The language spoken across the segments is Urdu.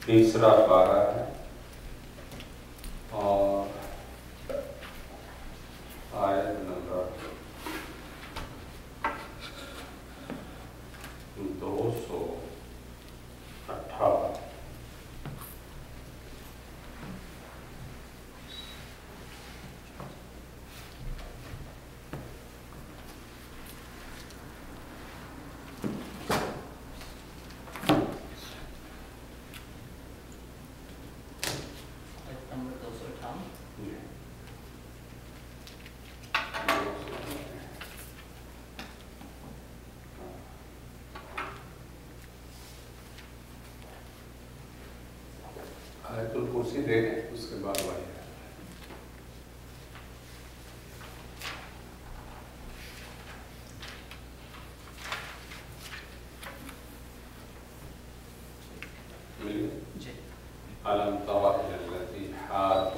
تیسرا پارہ ہے اور آیت نمبر 258۔ آیت الکرسی دے دیں اس کے بعد والی علم تر إلى الذي حاج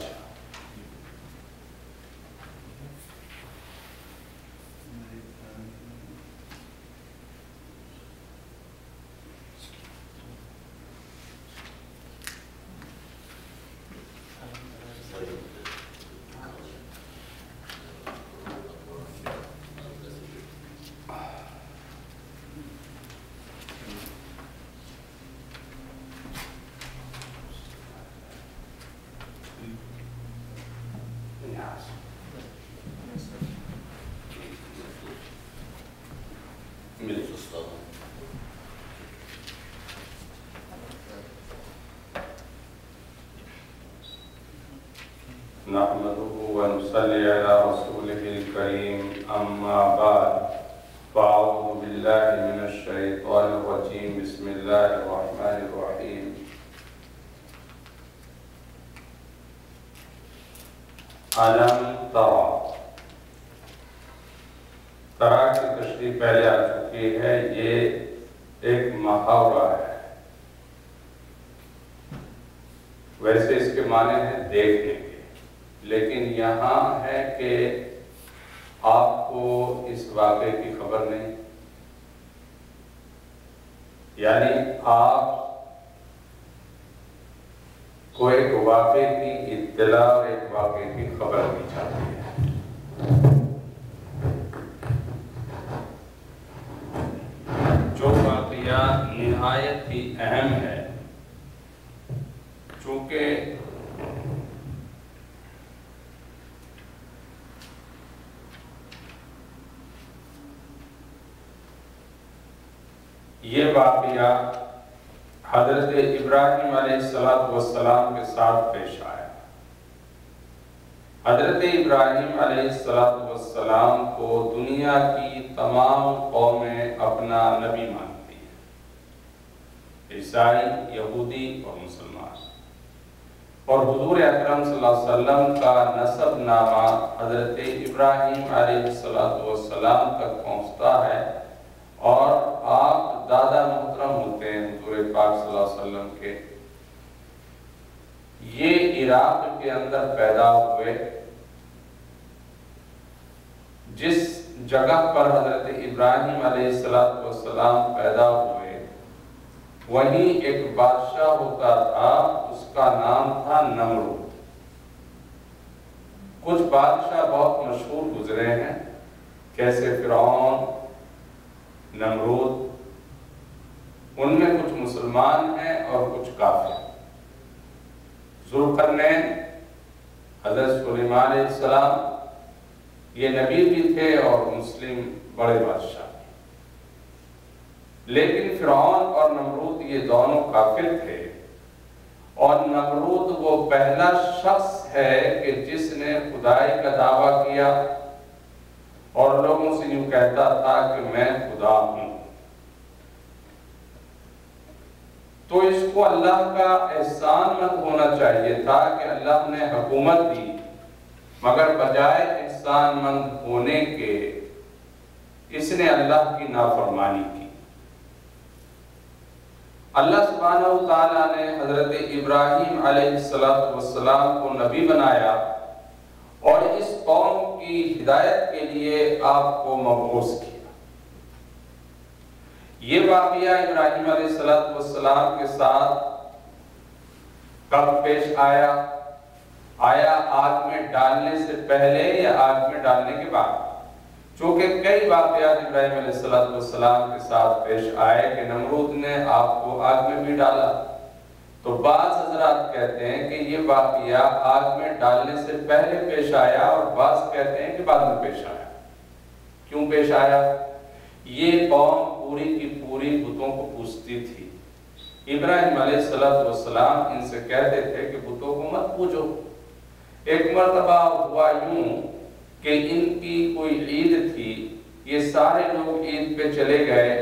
نحمده ونصلي على رسوله الكريم أما بعد فأعوذ بالله من الشيطان الرجيم بسم الله الرحمن الرحيم علم ترى ترى کی تشریح پہلے آ چکی ہے، یہ ایک محاورہ ہے، ویسے اس کے معنی ہے دیکھنے کے، لیکن یہاں ہے کہ آپ کو اس واقعے کی خبر نہیں، یعنی آپ کو ایک واقعے کی اطلاع اور ایک واقعے کی خبر دی جاتی ہے۔ جو واقعہ نہایت ہی اہم ہے، چونکہ یہ واقعہ حضرت ابراہیم علیہ السلام کے ساتھ پیش آیا۔ حضرت ابراہیم علیہ السلام کو دنیا کی تمام قومیں اپنا نبی مانتی ہیں، عیسائی، یہودی اور مسلمان، اور حضور اکرم صلی اللہ علیہ وسلم کا نسب نامہ حضرت ابراہیم علیہ السلام تک پہنچتا ہے، اور آپ دادا محترم ہوتے ہیں حضور پاک صلی اللہ علیہ وسلم کے۔ یہ عراق کے اندر پیدا ہوئے، جس جگہ پر حضرت ابراہیم علیہ السلام پیدا ہوئے وہیں ایک بادشاہ ہوتا تھا، اس کا نام تھا نمرود۔ کچھ بادشاہ بہت مشہور گزرے ہیں، کیسے فرعون، نمرود، ان میں کچھ مسلمان ہیں اور کچھ کافر۔ ذوالقرنین، حضرت سلیمان علیہ السلام، یہ نبی بھی تھے اور مسلم بڑے بادشاہ تھے، لیکن فرعون اور نمرود یہ دونوں کافر تھے، اور نمرود وہ پہلا شخص ہے کہ جس نے خدائی کا دعویٰ کیا اور لوگوں سے یوں کہتا تھا کہ میں خدا ہوں۔ تو اس کو اللہ کا احسان مند ہونا چاہیے تھا کہ اللہ نے حکومت دی، مگر بجائے احسان مند ہونے کے اس نے اللہ کی نافرمانی کی۔ اللہ سبحانہ و تعالیٰ نے حضرت ابراہیم علیہ السلام کو نبی بنایا اور اس قوم کی ہدایت کے لیے آپ کو مبعوث کیا۔ یہ واقعہ ابراہیم علیہ السلام کے ساتھ کب پیش آیا؟ آیا آگ میں ڈالنے سے پہلے یا آگ میں ڈالنے کے بعد؟ چونکہ کئی واقعات ابراہیم علیہ السلام کے ساتھ پیش آئے کہ نمرود نے آپ کو آگ میں بھی ڈالا، تو بعض حضرات کہتے ہیں کہ یہ واقعہ آگ میں ڈالنے سے پہلے پیش آیا، اور بعض کہتے ہیں کہ بعد میں پیش آیا۔ کیوں پیش آیا؟ یہ قوم پوری کی پوری بتوں کو پوجتی تھی۔ ابراہیم علیہ السلام ان سے کہتے تھے کہ بتوں کو مت پوجو۔ ایک مرتبہ ہوا یوں کہ ان کی کوئی عید تھی، یہ سارے لوگ عید پہ چلے گئے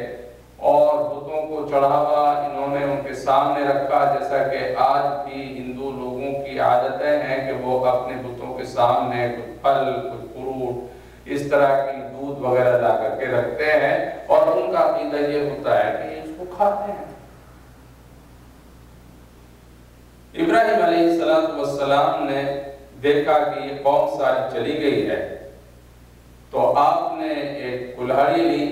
اور بتوں کو چڑھاوا انہوں نے ان کے سامنے رکھا، جیسا کہ آج بھی ہندو لوگوں کی عادتیں ہیں کہ وہ اپنے بتوں کے سامنے کچھ پھل، کچھ فروٹ، اس طرح کی دودھ وغیرہ لا کر کے رکھتے ہیں، اور ان کا عقیدہ یہ ہوتا ہے کہ یہ اس کو کھاتے ہیں۔ ابراہیم علیہ السلام نے دیکھا کہ یہ قوم ساری چلی گئی ہے، تو آپ نے ایک کلہاڑی لی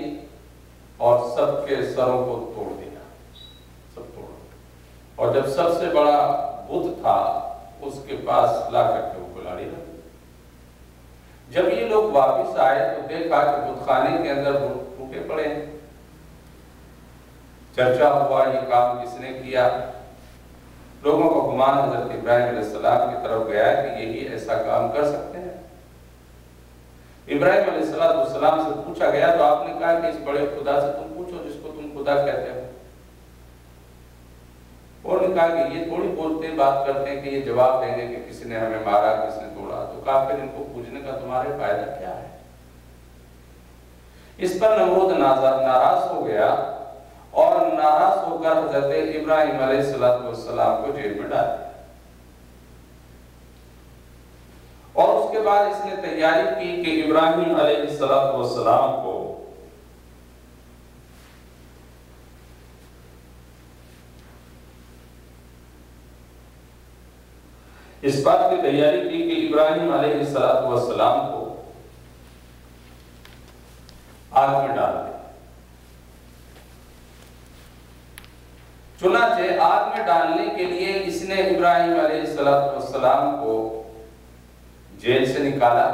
اور سب کے سروں کو توڑ دیا، سب توڑ دیا، اور جب سب سے بڑا بت تھا اس کے پاس لا کر کے وہ کلہاڑی رکھ دی۔ جب یہ لوگ واپس آئے تو دیکھا کہ بت خانے کے اندر بت ٹوٹے پڑے ہیں۔ چرچا ہوا یہ کام کس نے کیا؟ لوگوں کو گمان حضرت ابراہیم علیہ السلام کی طرف گیا کہ یہی ایسا کام کر سکتے ہیں۔ ابراہیم علیہ السلام سے پوچھا گیا تو آپ نے کہا کہ اس بڑے خدا سے تم پوچھو جس کو تم خدا کہتے ہو۔ انہوں نے کہا کہ یہ تھوڑی بولتے بات کرتے ہیں کہ یہ جواب دیں گے کہ کسی نے ہمیں مارا، کس نے توڑا، تو کہا پھر ان کو پوچھنے کا تمہارے فائدہ کیا ہے؟ اس پر نمرود ناراض ہو گیا اور ناراض ہو کر حضرت ابراہیم علیہ السلام کو جیل میں ڈال دیا۔ اور اس کے بعد اس نے تیاری کی کہ ابراہیم علیہ السلام کو اس بات کی تیاری کی کہ ابراہیم علیہ السلام کو آگ میں ڈال دے۔ چنانچہ آگ میں ڈالنے کے لیے اس نے ابراہیم علیہ السلام کو جیل سے نکالا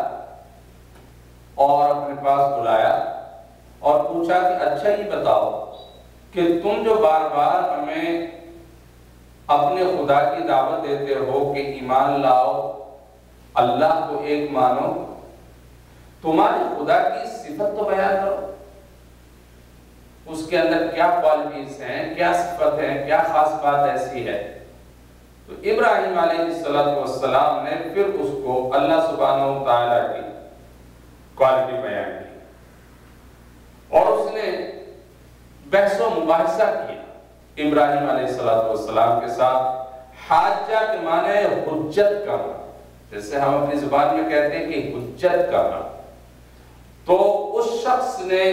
اور اپنے پاس بلایا اور پوچھا کہ اچھا یہ بتاؤ کہ تم جو بار بار ہمیں اپنے خدا کی دعوت دیتے ہو کہ ایمان لاؤ، اللہ کو ایک مانو، تمہارے خدا کی صفت تو بیان کرو، اس کے اندر کیا کوالٹیز ہیں، کیا صفت ہیں، کیا خاص بات ایسی ہے؟ تو ابراہیم علیہ السلام نے پھر اس کو اللہ سبحانہ و تعالیٰ کی کوالٹی بیان کی اور اس نے بحث و مباحثہ کیا ابراہیم علیہ السلام کے ساتھ۔ حاجہ کے معنی حجت کرنا، جیسے ہم اپنی زبان میں کہتے ہیں کہ حجت کرنا، تو اس شخص نے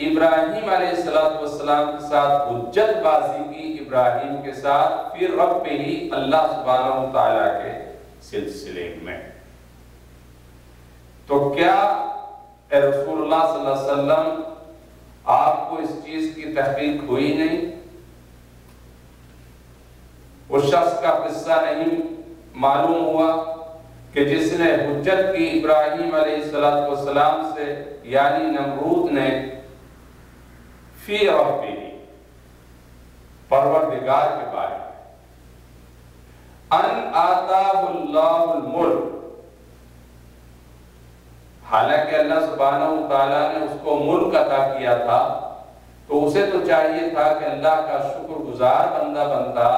ابراہیم علیہ السلام کے ساتھ حجت بازی کی ابراہیم کے ساتھ، پھر رب پہ ہی اللہ سبحانہ و تعالیٰ کے سلسلے میں۔ تو کیا اے رسول اللہ صلی اللہ علیہ وسلم آپ کو اس چیز کی تحقیق ہوئی نہیں؟ اس شخص کا قصہ نہیں معلوم ہوا کہ جس نے حجت کی ابراہیم علیہ السلام سے، یعنی نمرود نے، فی ربہ، پروردگار کے بارے میں، ان آتاہ اللہ الملک، حالانکہ اللہ سبحانہ و تعالیٰ نے اس کو ملک عطا کیا تھا، تو اسے تو چاہیے تھا کہ اللہ کا شکر گزار بندہ بنتا،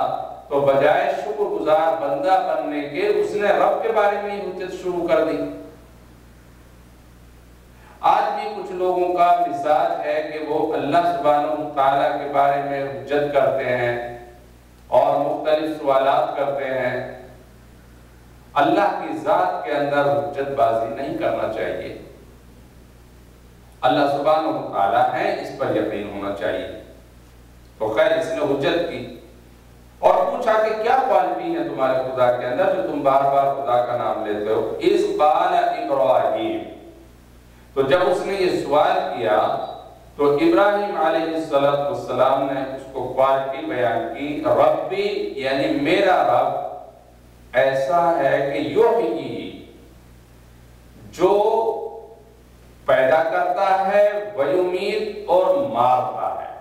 تو بجائے شکر گزار بندہ بننے کے اس نے رب کے بارے میں ہی حجت شروع کر دی۔ آج بھی کچھ لوگوں کا مزاج ہے کہ وہ اللہ سبحانہ و تعالیٰ کے بارے میں حجت کرتے ہیں اور مختلف سوالات کرتے ہیں۔ اللہ کی ذات کے اندر حجت بازی نہیں کرنا چاہیے۔ اللہ سبحانہ و تعالیٰ ہے، اس پر یقین ہونا چاہیے۔ تو خیر اس نے حجت کی اور پوچھا کہ کیا کوالٹی ہے تمہارے خدا کے اندر جو تم بار بار خدا کا نام لیتے ہو؟ اس قال ابراہیم، تو جب اس نے یہ سوال کیا تو ابراہیم علیہ السلام نے اس کو کوالٹی بیان کی، ربی یعنی میرا رب ایسا ہے کہ یحیی، جو پیدا کرتا ہے، ویمیت اور مارتا ہے،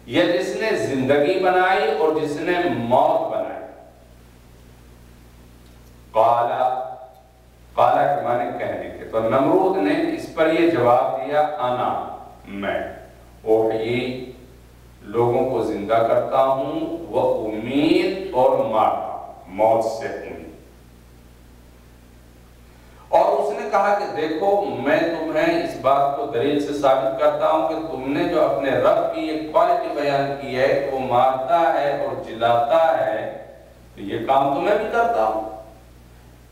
یہ جس نے زندگی بنائی اور جس نے موت بنائی۔ قالا کے معنی کہنے کے، تو نمرود نے اس پر یہ جواب دیا، انا میں، احیی لوگوں کو زندہ کرتا ہوں، وہ امید اور مارتا، موت سے امید۔ اور اس نے کہا کہ دیکھو میں تمہیں اس بات کو دلیل سے ثابت کرتا ہوں کہ تم نے جو اپنے رب کی یہ کوالٹی بیان کی ہے کہ وہ مارتا ہے اور جلاتا ہے، تو یہ کام تو میں بھی کرتا ہوں،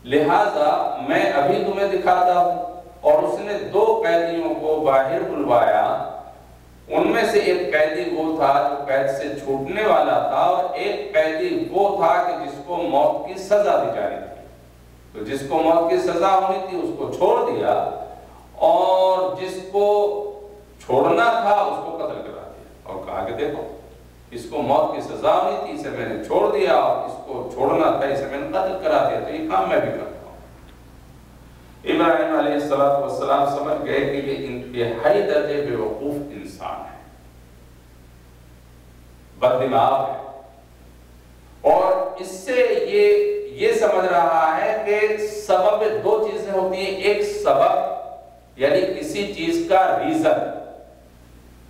لہٰذا میں ابھی تمہیں دکھاتا ہوں۔ اور اس نے 2 قیدیوں کو باہر بلوایا، ان میں سے ایک قیدی وہ تھا جو قید سے چھوٹنے والا تھا، اور ایک قیدی وہ تھا کہ جس کو موت کی سزا دی جانی تھی۔ تو جس کو موت کی سزا ہونی تھی اس کو چھوڑ دیا، اور جس کو چھوڑنا تھا اس کو قتل کرا دیا، اور کہا کہ دیکھو اس کو موت کی سزا ہونی تھی، اسے میں نے چھوڑ دیا، اور اس کو چھوڑنا تھا، اسے میں نے قتل کرا دیا، تو یہ کام میں بھی کرتا ہوں۔ ابراہیم علیہ السلام سمجھ گئے کہ یہ انتہائی درجے بے وقوف انسان ہے، بد دماغ ہے، اور اس سے یہ سمجھ رہا ہے کہ سبب 2 چیزیں ہوتی ہیں، ایک سبب یعنی کسی چیز کا ریزن،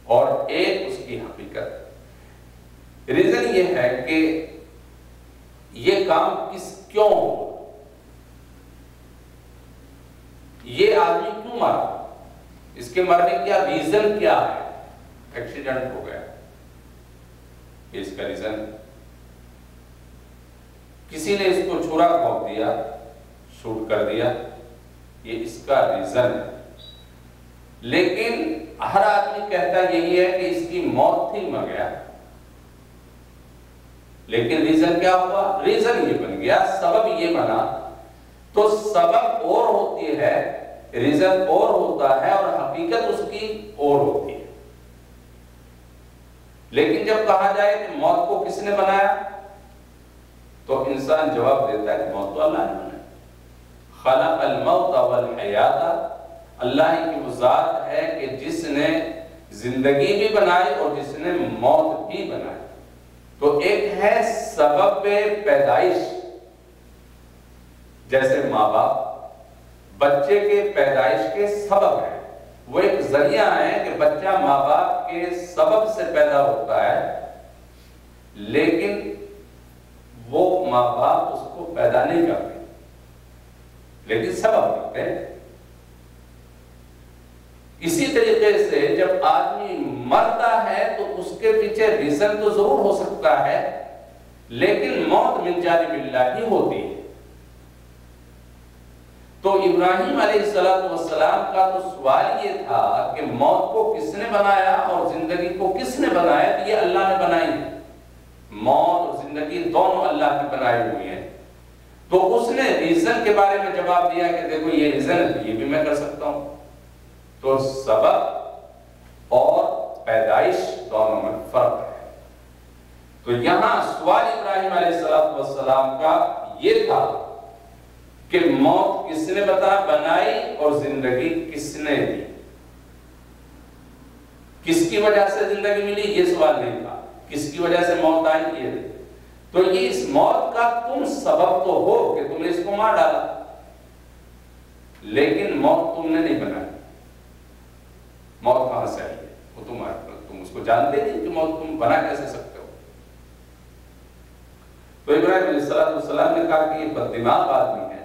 اور ایک اس کی حقیقت۔ ریزن یہ ہے کہ یہ کام کیوں ہو، یہ آدمی کیوں مرا، اس کے مرنے کا ریزن کیا ہے؟ ایکسیڈنٹ ہو گیا، یہ اس کا ریزن ہے۔ کسی نے اس کو چھرا گھونپ دیا، شوٹ کر دیا، یہ اس کا ریزن ہے۔ لیکن ہر آدمی کہتا یہی ہے کہ اس کی موت تھی، مر گیا، لیکن ریزن کیا ہوا؟ ریزن یہ بن گیا، سبب یہ بنا۔ تو سبب اور ہوتی ہے، ریزن اور ہوتا ہے، اور حقیقت اس کی اور ہوتی ہے۔ لیکن جب کہا جائے کہ موت کو کس نے بنایا، تو انسان جواب دیتا ہے کہ موت تو اللہ نے بنائی۔ خلق الموت والحیات، اللہ ہی کی وہ ذات ہے کہ جس نے زندگی بھی بنائی اور جس نے موت بھی بنائی۔ تو ایک ہے سبب پیدائش، جیسے ماں باپ بچے کے پیدائش کے سبب ہے، وہ ایک ذریعہ ہے کہ بچہ ماں باپ کے سبب سے پیدا ہوتا ہے، لیکن وہ ماں باپ اس کو پیدا نہیں کرتے، لیکن سبب ہوتے ہیں۔ اسی طریقے سے جب آدمی مرتا ہے تو اس کے پیچھے ریزن تو ضرور ہو سکتا ہے، لیکن موت من جانب اللہ ہی ہوتی ہے۔ تو ابراہیم علیہ السلام کا تو سوال یہ تھا کہ موت کو کس نے بنایا اور زندگی کو کس نے بنایا؟ تو یہ اللہ نے بنائی ہے، موت اور زندگی دونوں اللہ کی بنائی ہوئی ہیں۔ تو اس نے ریزن کے بارے میں جواب دیا کہ دیکھو یہ ریزن ہے، یہ بھی میں کر سکتا ہوں۔ تو سبب اور پیدائش دونوں میں فرق ہے۔ تو یہاں سوال ابراہیم علیہ السلام کا یہ تھا کہ موت کس نے بنائی اور زندگی کس نے دی، کس کی وجہ سے زندگی ملی، یہ سوال نہیں تھا، کس کی وجہ سے موت آئی یہ نہیں۔ تو یہ اس موت کا تم سبب تو ہو کہ تم نے اس کو مار ڈالا، لیکن موت تم نے نہیں بنائی۔ موت کہاں سے آئی ہے؟ وہ تم اس کو جانتے نہیں کہ موت تم بنا کیسے سکتے ہو۔ تو ابراہیم علیہ السلام نے کہا کہ یہ بد دماغ آدمی ہے،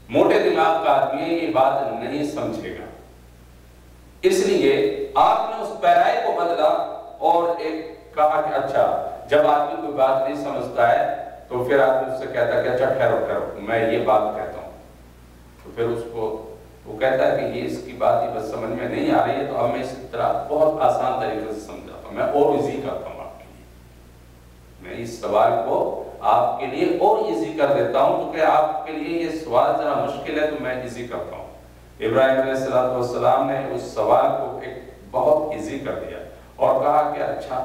موٹے دماغ کا آدمی ہے، یہ بات نہیں سمجھے گا، اس لیے آپ نے اس پیرائے کو بدلا اور ایک کہا کہ اچھا جب آدمی کوئی بات نہیں سمجھتا ہے تو پھر آدمی اس سے کہتا ہے کہ اچھا ٹھہرو میں یہ بات کہتا ہوں، تو پھر اس کو وہ کہتا ہے کہ یہ اس کی بات ہی بس سمجھ میں نہیں آ رہی ہے، تو اب میں اس طرح بہت آسان طریقے سے سمجھاتا ہوں، میں اور ایزی کرتا ہوں آپ کے لیے۔ میں اس سوال کو آپ کے لیے اور ایزی کر دیتا ہوں، کیونکہ آپ کے لیے یہ سوال ذرا مشکل ہے تو میں ایزی کرتا ہوں۔ ابراہیم علیہ السلام نے اس سوال کو ایک بہت ایزی کر دیا اور کہا کہ اچھا،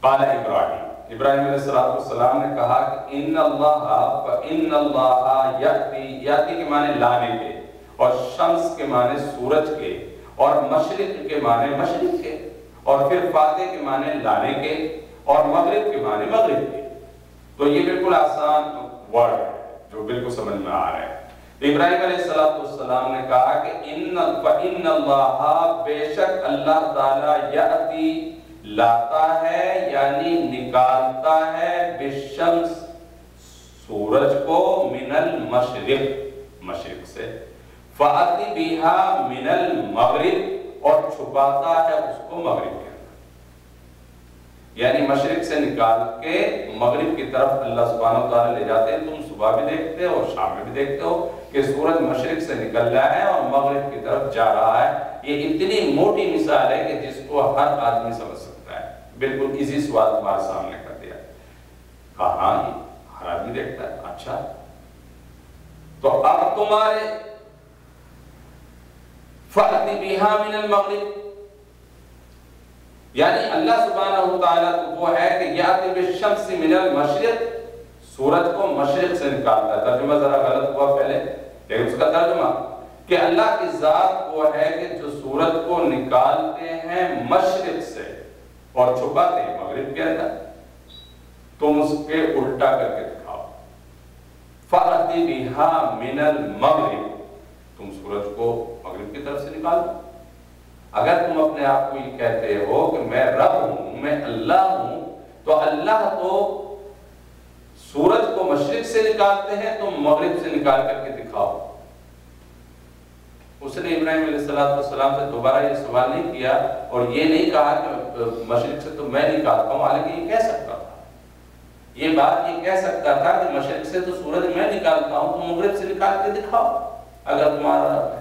قال ابراہیم علیہ السلام نے کہا کہ ان اللہ یاتی کے معنی لانے کے، اور شمس کے معنی سورج کے، اور مشرق کے معنی مشرق کے، اور پھر فاتح کے معنی لانے کے، اور مغرب کے معنی مغرب کے۔ تو یہ بالکل آسان ورڈ ہے جو بالکل سمجھ میں آ رہا ہے۔ ابراہیم علیہ السلام نے کہا کہ فَإِنَّ اللَّهَ بے شک اللہ تعالی یاتی لاتا ہے، یعنی نکالتا ہے، بالشمس سورج کو، من المشرق مشرق سے، فَأَتِي بِهَا من المغرب اور چھپاتا ہے اس کو مغرب کے اندر، یعنی مشرق سے نکال کے مغرب کی طرف اللہ سبحانہ وتعالی لے جاتے ہیں۔ تم صبح بھی دیکھتے ہو اور شام میں بھی دیکھتے ہو کہ سورج مشرق سے نکل رہا ہے اور مغرب کی طرف جا رہا ہے۔ یہ اتنی موٹی مثال ہے کہ جس کو ہر آدمی سمجھ سکتا ہے، بالکل ایزی سوال تمہارے سامنے کر دیا۔ کہا ہاں یہ ہر آدمی دیکھتا ہے۔ اچھا، تو اب تمہارے فَأْتِ بِهَا مِنَ الْمَغْرِبِ، یعنی اللہ سبحانہ وتعالیٰ تو وہ ہے کہ یاتی بالشمس من المشرق، سورج کو مشرق سے نکالتا ہے۔ ترجمہ ذرا غلط ہوا پہلے، لیکن اس کا ترجمہ کہ اللہ کی ذات وہ ہے کہ جو سورج کو نکالتے ہیں مشرق سے اور چھپاتے ہیں مغرب کے اندر۔ تم اس کے الٹا کر کے دکھاؤ، فَأْتِ بِهَا مِنَ الْمَغْرِبِ، تم سورج کو مغرب کی طرف سے نکالو۔ اگر تم اپنے آپ کو یہ کہتے ہو کہ میں رب ہوں، میں اللہ ہوں، تو اللہ تو سورج کو مشرق سے نکالتے ہیں، تم مغرب سے نکال کر کے دکھاؤ۔ اس نے ابراہیم علیہ السلام سے دوبارہ یہ سوال نہیں کیا اور یہ نہیں کہا کہ مشرق سے تو میں نکالتا ہوں، حالانکہ یہ کہہ سکتا تھا، یہ بات یہ کہہ سکتا تھا کہ مشرق سے تو سورج میں نکالتا ہوں، تم مغرب سے نکال کے دکھاؤ اگر تمہارا رب ہے۔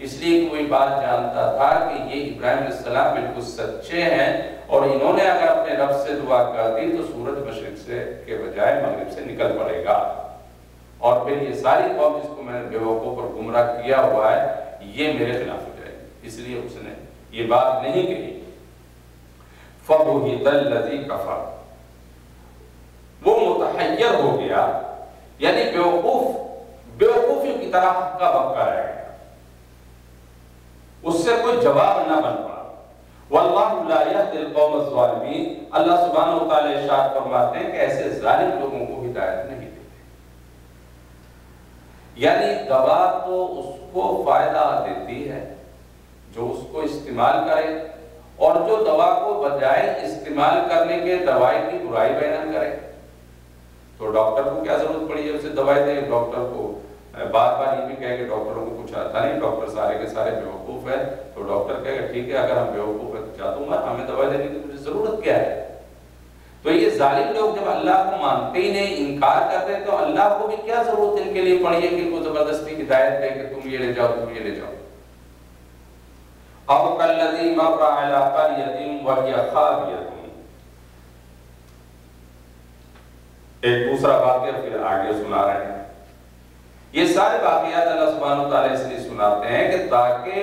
اس لیے کہ وہ یہ بات جانتا تھا کہ یہ ابراہیم علیہ السلام بالکل سچے ہیں، اور انہوں نے اگر اپنے رب سے دعا کر دی تو سورج مشرق سے کے بجائے مغرب سے نکل پڑے گا، اور پھر یہ ساری قوم جس کو میں نے بیوقوف اور گمراہ کیا ہوا ہے یہ میرے خلاف ہو جائے گی۔ اس لیے اس نے یہ بات نہیں کہی۔ فَبُهِتَ الَّذِي كَفَرَ، وہ متحیر ہو گیا، یعنی بیوقوفی کی طرح کا بکا رہ گیا، اس سے کوئی جواب نہ بن پڑا۔ وَاللَّهُ لَا يَهْدِي الْقَوْمَ الظَّالِمِينَ، اللہ سبحانہ وتعالی ارشاد فرماتے ہیں کہ ایسے ظالم لوگوں کو ہدایت نہیں دیتے۔ یعنی دوا تو اس کو فائدہ دیتی ہے جو اس کو استعمال کرے، اور جو دوا کو بجائے استعمال کرنے کے دوائی کی برائی بیان کرے۔ تو ڈاکٹر کو کیا ضرورت پڑی ہے اسے دوائی دے؟ ڈاکٹر کو بار بار یہ بھی کہے کہ ڈاکٹروں کو کچھ آتا نہیں، ڈاکٹر سارے کے سارے بیوقوف ہیں، تو ڈاکٹر کہے کہ ٹھیک ہے اگر ہم بیوقوف ہیں تو چاہتا ہوں میں، ہمیں دوائی دینے کی مجھے ضرورت کیا ہے؟ تو یہ ظالم لوگ جب اللہ کو مانتے ہی نہیں، انکار کرتے ہیں، تو اللہ کو بھی کیا ضرورت ان کے لیے پڑی ہے کہ ان کو زبردستی ہدایت دے کہ تم یہ لے جاؤ، تم یہ لے جاؤ۔ أَوْ كَالَّذِي مَرَّ عَلَىٰ قَرْيَةٍ وَهِيَ خَاوِيَةٌ، ایک دوسرا واقعہ پھر آگے سنا رہے ہیں۔ یہ سارے واقعات اللہ سبحانہ وتعالی اس لیے سناتے ہیں کہ تاکہ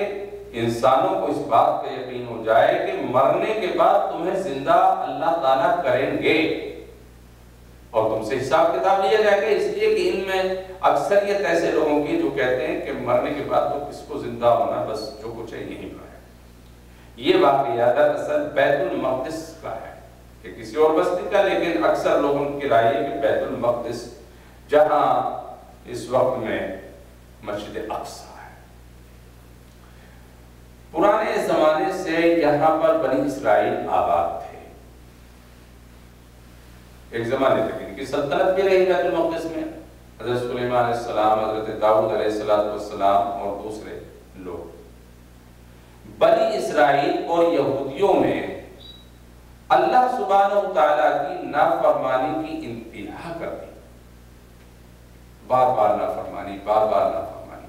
انسانوں کو اس بات کا یقین ہو جائے کہ مرنے کے بعد تمہیں زندہ اللہ تعالیٰ کریں گے اور تم سے حساب کتاب لیا جائے گا۔ اس لیے کہ ان میں اکثریت ایسے لوگوں کی جو کہتے ہیں کہ مرنے کے بعد تو کس کو زندہ ہونا، بس جو کچھ ہے یہی پر ہے۔ یہ واقعہ دراصل بیت المقدس کا ہے کہ کسی اور بستی کا، لیکن اکثر لوگوں کی رائے ہے کہ بیت المقدس جہاں اس وقت میں مسجد اقصی ہے۔ پرانے زمانے سے یہاں پر بنی اسرائیل آباد تھے، ایک زمانے تک ان کی سلطنت بھی رہی بیت المقدس میں، حضرت سلیمان علیہ السلام، حضرت داؤد علیہ السلام اور دوسرے لوگ۔ بنی اسرائیل اور یہودیوں نے اللہ سبحانہ وتعالیٰ کی نافرمانی کی انتہا کر دی، بار بار نافرمانی، بار بار نافرمانی۔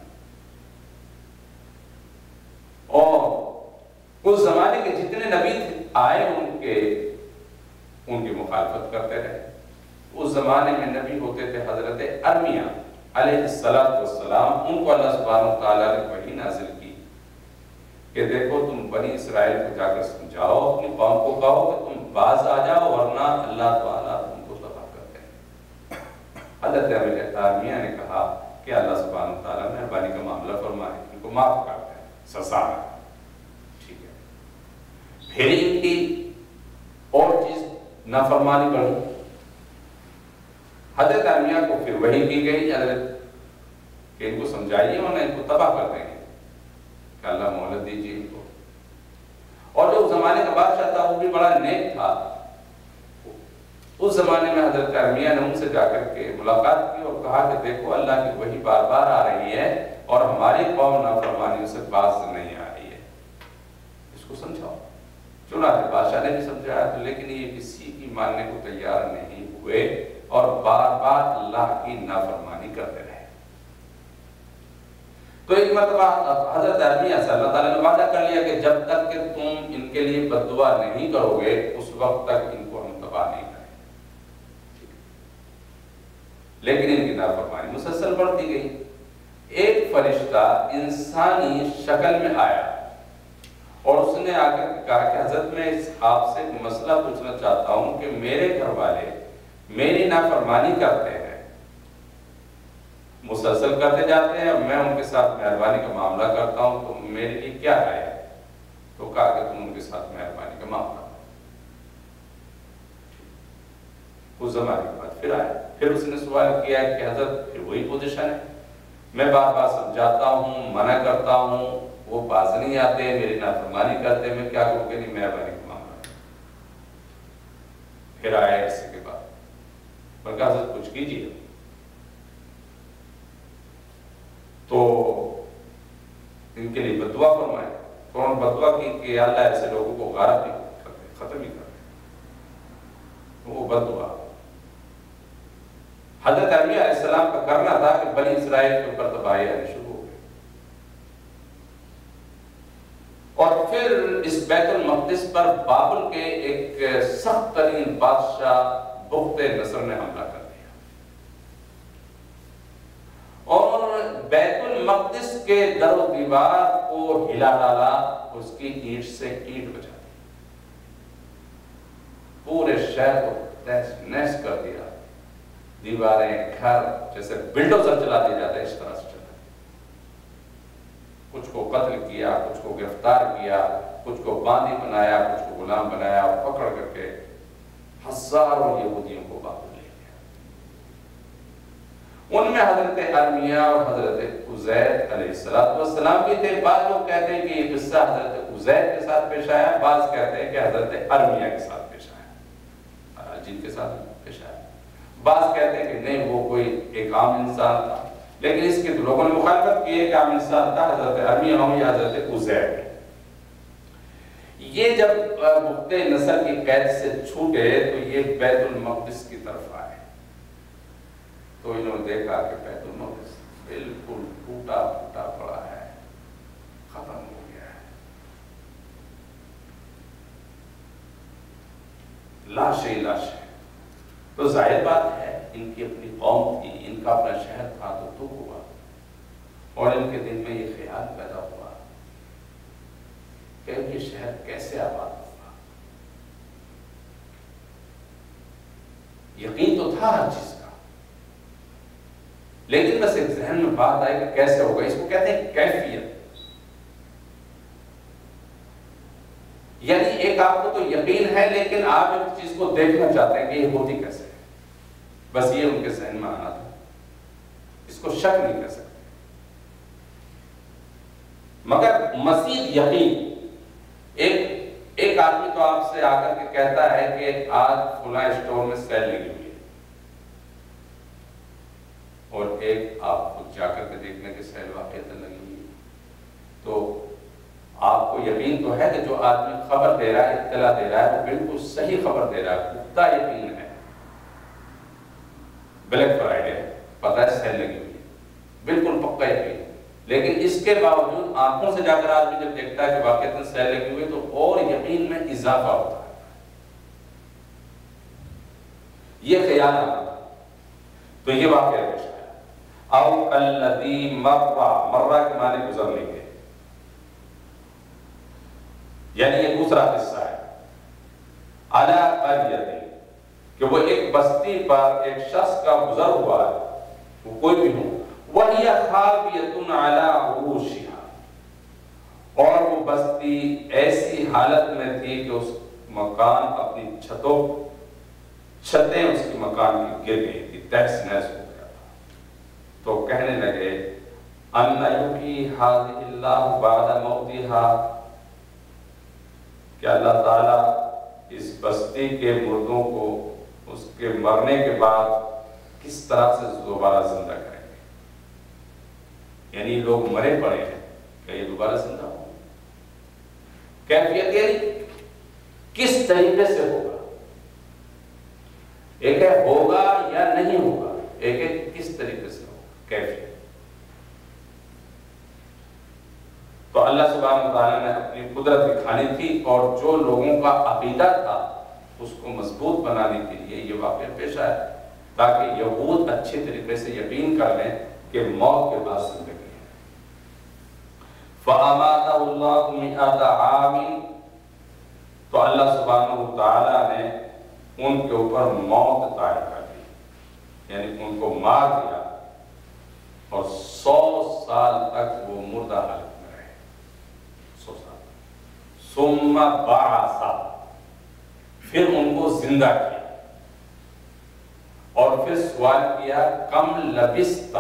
اور اس زمانے کے جتنے نبی آئے ان ان کی مخالفت کرتے رہے۔ اس زمانے میں نبی ہوتے تھے حضرت ارمیہ علیہ السلام، ان کو اللہ سبحانہ وتعالیٰ نے وحی نازل کی کہ دیکھو تم بنی اسرائیل کو جا کر سمجھاؤ، اپنی قوم کو کہو کہ تم باز آ جاؤ ورنہ اللہ تعالیٰ تم کو تباہ کرتے ہیں۔ حضرت ارمیہ نے کہا کہ اللہ سبحانہ وتعالیٰ مہربانی کا معاملہ فرمائے، ان کو معاف کر دیں، سزا ہے، ٹھیک ہے۔ پھر ان کی اور چیز نافرمانی بڑھی، حضرت ارمیہ کو پھر وحی کی گئی حضرت کہ ان کو سمجھائیے ورنہ ان کو تباہ کر دیں گے، کہ اللہ مہلت دیجیے ان کو۔ اور جو زمانے کا بادشاہ تھا وہ بھی بڑا نیک تھا، اس زمانے میں حضرت ارمیہ نے ان سے جا کر کے ملاقات کی اور کہا کہ دیکھو اللہ کی وحی بار بار آ رہی ہے اور ہماری قوم نافرمانیوں سے باز نہیں آ رہی ہے، اس کو سمجھاؤ۔ چنانچہ بادشاہ نے بھی سمجھایا تھا، لیکن یہ کسی کی ماننے کو تیار نہیں ہوئے اور بار بار اللہ کی نافرمانی کرتے رہے۔ تو ایک مرتبہ حضرت ارمیہ سے اللہ تعالیٰ نے وعدہ کر لیا کہ جب تک کہ تم ان کے لیے بد دعا نہیں کرو گے اس وقت تک ان کو ہم تباہ نہیں کریں۔ لیکن ان کی نافرمانی مسلسل بڑھتی گئی۔ ایک فرشتہ انسانی شکل میں آیا اور اس نے آ کر کہا کہ حضرت میں آپ سے ایک مسئلہ پوچھنا چاہتا ہوں کہ میرے گھر والے میری نافرمانی کرتے ہیں، مسلسل کرتے جاتے ہیں، میں ان کے ساتھ مہربانی کا معاملہ کرتا ہوں، تو میرے لیے کیا رائے ہے؟ تو کہا کہ تم ان کے ساتھ مہربانی کا معاملہ کرو۔ اس زمانے کے بعد پھر آیا، پھر اس نے سوال کیا کہ حضرت پھر وہی پوزیشن ہے، میں بار بار سمجھاتا ہوں، منع کرتا ہوں، وہ باز نہیں آتے، میری نافرمانی کرتے، میں کیا کروں کہ نہیں مہربانی کا معاملہ کروں۔ پھر آیا عرصے کے بعد، میں کہا حضرت کچھ کیجیے، تو ان کے لیے بددعا فرمائے، فوراً بددعا کی کہ اللہ ایسے لوگوں کو غارت نہیں کرتے، ختم ہی کرتے۔ وہ بددعا حضرت ارمیہ علیہ السلام کا کرنا تھا کہ بنی اسرائیل کے اوپر تباہی آنی شروع ہو گئی، اور پھر اس بیت المقدس پر بابل کے ایک سخت ترین بادشاہ بخت نصر نے حملہ کر دیا اور بیت المقدس کے در و دیوار کو ہلا ڈالا، اس کی اینٹ سے اینٹ بجا دی، پورے شہر کو تہس نہس کر دیا، دیواریں گھر جیسے بلڈوزر چلا دیا جاتا ہے اس طرح سے چلا، کچھ کو قتل کیا، کچھ کو گرفتار کیا، کچھ کو باندی بنایا، کچھ کو غلام بنایا، اور پکڑ کر کے ہزاروں یہودیوں کو بابل لے گیا۔ ان میں حضرت ارمیہ اور حضرت عزیر علیہ السلام بھی تھے۔ بعض لوگ کہتے ہیں کہ یہ قصہ حضرت عزیر کے ساتھ پیش آیا، بعض کہتے ہیں کہ حضرت ارمیہ کے ساتھ پیش آیا، جن کے ساتھ پیش آیا۔ بعض کہتے ہیں کہ نہیں وہ کوئی ایک عام انسان تھا، لیکن اس کے لوگوں نے مخالفت کی ہے کہ عام انسان تھا، حضرت ارمیہ ہوں یا حضرت عزیر۔ یہ جب بخت نصر کی قید سے چھوٹے تو یہ بیت المقدس کی طرف آئے، تو انہوں نے دیکھا کہ بیت المقدس بالکل ٹوٹا پھوٹا پڑا ہے، ختم ہو گیا ہے، لاشیں لاشیں۔ تو ظاہر بات ہے ان کی اپنی قوم تھی، ان کا اپنا شہر تھا، تو دکھ ہوا اور ان کے دل میں یہ خیال پیدا ہوا کہ یہ شہر کیسے آباد ہوگا۔ یقین تو تھا ہر چیز کا، لیکن بس ایک ذہن میں بات آئی کہ کیسے ہوگا۔ اس کو کہتے ہیں کیفیت، یعنی ایک آپ کو تو یقین ہے لیکن آپ ایک چیز کو دیکھنا چاہتے ہیں کہ یہ ہوتی کیسے ہے، بس یہ ان کے ذہن میں آنا تھا، اس کو شک نہیں کر سکتے۔ مگر مزید یقین، ایک آدمی تو آپ سے آ کر کے کہتا ہے کہ آج فلاں اسٹور میں سیل لگی ہوئی ہے، اور ایک آپ کو جا کر کے دیکھنے کے سیل واقعات لگی ہوئی ہے، تو آپ کو یقین تو ہے کہ جو آدمی خبر دے رہا ہے، اطلاع دے رہا ہے، وہ بالکل صحیح خبر دے رہا ہے، پختہ یقین ہے، بلیک فرائیڈے پتہ ہے سیل لگی ہوئی ہے، بالکل پکا یقین۔ لیکن اس کے باوجود آنکھوں سے جا کر آدمی جب دیکھتا ہے کہ واقعتاً سیل لگی ہوئی ہے تو اور یقین میں اضافہ ہوتا ہے، یہ خیال آنا تھا، تو یہ واقعہ پیش آیا۔ او الذی مرہ کے معنی گزرنے کے، یعنی یہ دوسرا قصہ ہے۔ علی قریۃ، کہ وہ ایک بستی پر ایک شخص کا گزر ہوا ہے، وہ کوئی بھی ہو، وَهِيَ خَاوِيَةٌ عَلَىٰ عُرُوشِهَا، اور وہ بستی ایسی حالت میں تھی کہ اس مکان اپنی چھتیں اس کی مکان کی گر گئی تھی، تہس نہس ہو گیا تھا۔ تو کہنے لگے أَنَّ يُحْيِي هَٰذِهِ اللَّهُ بَعْدَ مَوْتِهَا، کہ اللہ تعالیٰ اس بستی کے مردوں کو اس کے مرنے کے بعد کس طرح سے دوبارہ زندہ کریں گے، یعنی لوگ مرے پڑے ہیں، کہ یہ دوبارہ زندہ ہوں، کیفیت یعنی کس طریقے سے ہوگا، ایک ہے ہوگا یا نہیں ہوگا، ایک ہے کس طریقے سے ہوگا، کیفیت۔ تو اللہ سبحانہ وتعالیٰ نے اپنی قدرت دکھانی تھی، اور جو لوگوں کا عقیدہ تھا اس کو مضبوط بنانے کے لیے یہ واقعہ پیش آیا، تاکہ یہود اچھے طریقے سے یقین کر لیں کہ موت کے بعد زندگی ہے۔ فَأَمَاتَهُ اللَّهُ مِئَةَ عَامٍ، تو اللہ سبحانہ وتعالیٰ نے ان کے اوپر موت طاری کر دی، یعنی ان کو مار دیا، اور 100 سال تک وہ مردہ حالت میں رہے، 100 سال۔ ثُمَّ بَعَثَ، پھر ان کو زندہ کیا، اور پھر سوال کیا کم لبثت،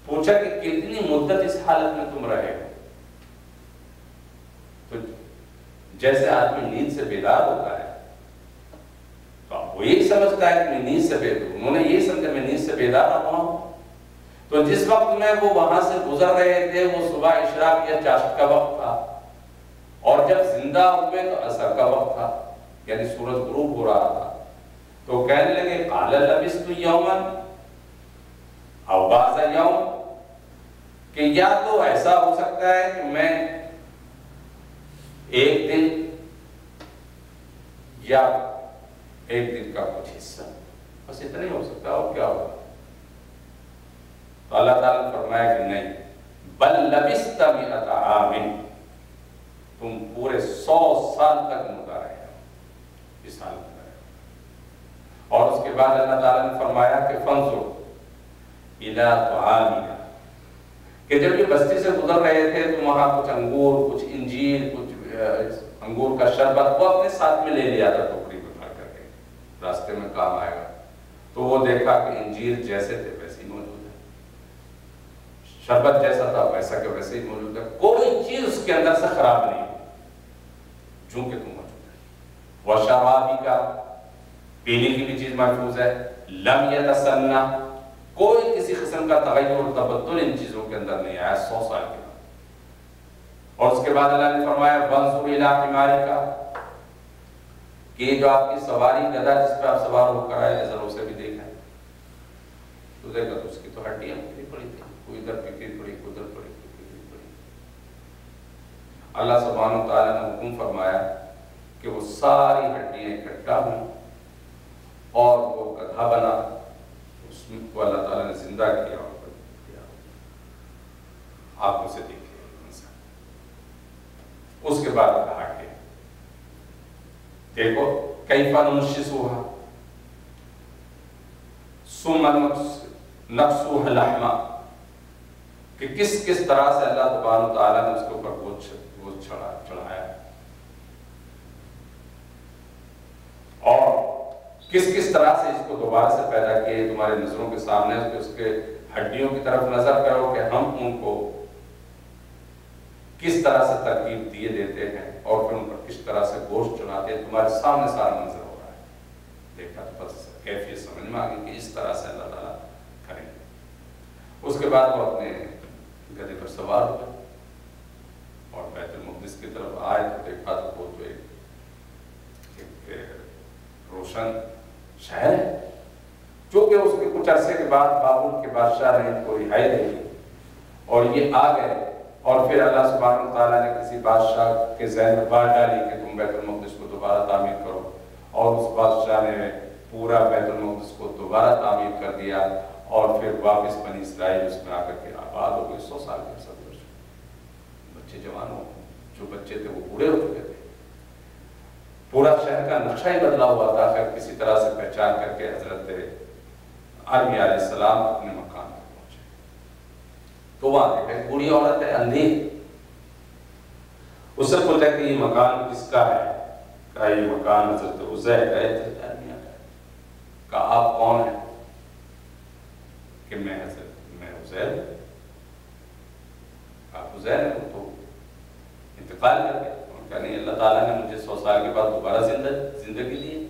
پوچھا کہ کتنی مدت اس حالت میں تم رہے ہو۔ تو جیسے آدمی نیند سے بیدار ہوتا ہے تو وہ یہی سمجھتا ہے کہ میں نیند سے بیدار ہوں، انہوں نے یہی سمجھا میں نیند سے بیدار رہا ہوں۔ تو جس وقت میں وہ وہاں سے گزر رہے تھے وہ صبح اشراق یا چاشت کا وقت تھا، اور جب زندہ ہوئے تو عصر کا وقت تھا، یعنی سورج غروب ہو رہا تھا۔ تو کہنے لگے قال لبثت یوما او بعض یوم، کہ یا تو ایسا ہو سکتا ہے کہ میں ایک دن یا ایک دن کا کچھ حصہ، بس اتنا ہی ہو سکتا ہے، اور کیا ہوگا؟ تو اللہ تعالیٰ نے فرمایا کہ نہیں، بل لبثت مئۃ عام، تم پورے 100 سال تک مردہ رہے ہو، اس حالت میں رہے ہو۔ اور اس کے بعد اللہ تعالیٰ نے فرمایا کہ فانظر الی طعامک، کہ جب یہ بستی سے گزر رہے تھے تو وہاں کچھ انگور، کچھ انجیر، کچھ انگور کا شربت وہ اپنے ساتھ میں لے لیا تھا، ٹوکری میں بھر کر کے، راستے میں کام آئے گا۔ تو وہ دیکھا کہ انجیر جیسے تھے ویسے ہی موجود ہے، شربت جیسا تھا ویسا کہ ویسے ہی موجود ہے، کوئی چیز اس کے اندر سے خراب نہیں ہے، چونکہ تم موجود ہے۔ وَشَرَابِکَ، پینے کی بھی چیز محفوظ ہے، لَمْ يَتَسَنَّ، کوئی کسی قسم کا تغیر اور تبدل ان چیزوں کے اندر نہیں آیا 100 سال کے بعد۔ اور اس کے بعد اللہ نے فرمایا وَانظُرْ إِلَىٰ حِمَارِكَ، کہ جو آپ کی سواری گدھا جس پہ آپ سوار ہو کر آئے ذرا اسے بھی دیکھا ہے، تو دیکھا تو اس کی تو ہڈیاں پھری پڑی تھی، کوئی ادھر پکڑی پڑی، کوئی ادھر پڑی، کوئی پکڑی پڑی۔ اللہ سبحانہ وتعالیٰ نے حکم فرمایا کہ وہ ساری ہڈیاں اکٹھا ہوئیں اور وہ گدھا بنا، اس کو اللہ تعالیٰ نے زندہ کیا اور آنکھوں سے دیکھے انسان۔ اس کے بعد کہا کہ دیکھو کیفَ نُنشِزُهَا ثُمَّ نَكْسُوهَا لَحْمًا، کہ کس طرح سے اللہ تبارک و تعالیٰ نے اس کے اوپر گوشت چڑھایا، اور کس طرح سے اس کو دوبارہ سے پیدا کیے تمہارے نظروں کے سامنے، اس کے ہڈیوں کی طرف نظر کرو کہ ہم ان کو کس طرح سے ترکیب دیے دیتے ہیں، اور پھر ان پر کس طرح سے گوشت چڑھاتے ہیں، تمہارے سامنے سارا منظر ہو رہا ہے۔ دیکھا تو بس کیفیت سمجھ میں آ گئی کہ اس طرح سے اللہ تعالیٰ کریں گے۔ اس کے بعد وہ اپنے گدھے پر سوار ہوئے اور بیت المقدس کی طرف آئے تو دیکھا تو وہ تو ایک روشن شہر ہے، چونکہ اس کے کچھ عرصے کے بعد بابل کے بادشاہ نے ان کو رہائی دے دی اور یہ آ گئے، اور پھر اللہ سبحانہ وتعالیٰ نے کسی بادشاہ کے ذہن میں بات ڈالی کہ تم بیت المقدس کو دوبارہ تعمیر کرو، اور اس بادشاہ نے پورا بیت المقدس کو دوبارہ تعمیر کر دیا اور پھر واپس بنی اسرائیل اس میں آ کر کے آباد ہو گئے. 100 سال کے سب بچے جوان ہو، جو بچے تھے وہ بوڑھے ہو چکے تھے. پورا شہر کا نقشہ ہی بدلا ہوا تھا. پھر کسی طرح سے پہچان کر کے حضرت ارمیہ علیہ السلام اپنے مکان پر پہنچے تو وہاں دیکھا ایک بوڑھی عورت ہے، اندھی. اس سے پوچھا کہ یہ مکان کس کا ہے؟ کہا یہ مکان حضرت عزیر کا ہے. حضرت ارمیہ کا. کہا آپ کون ہیں؟ کہ میں عزیر. آپ عزیر ہیں؟ وہ تو انتقال کر گئے. کہا نہیں، اللہ تعالیٰ نے مجھے 100 سال کے بعد دوبارہ زندگی دی.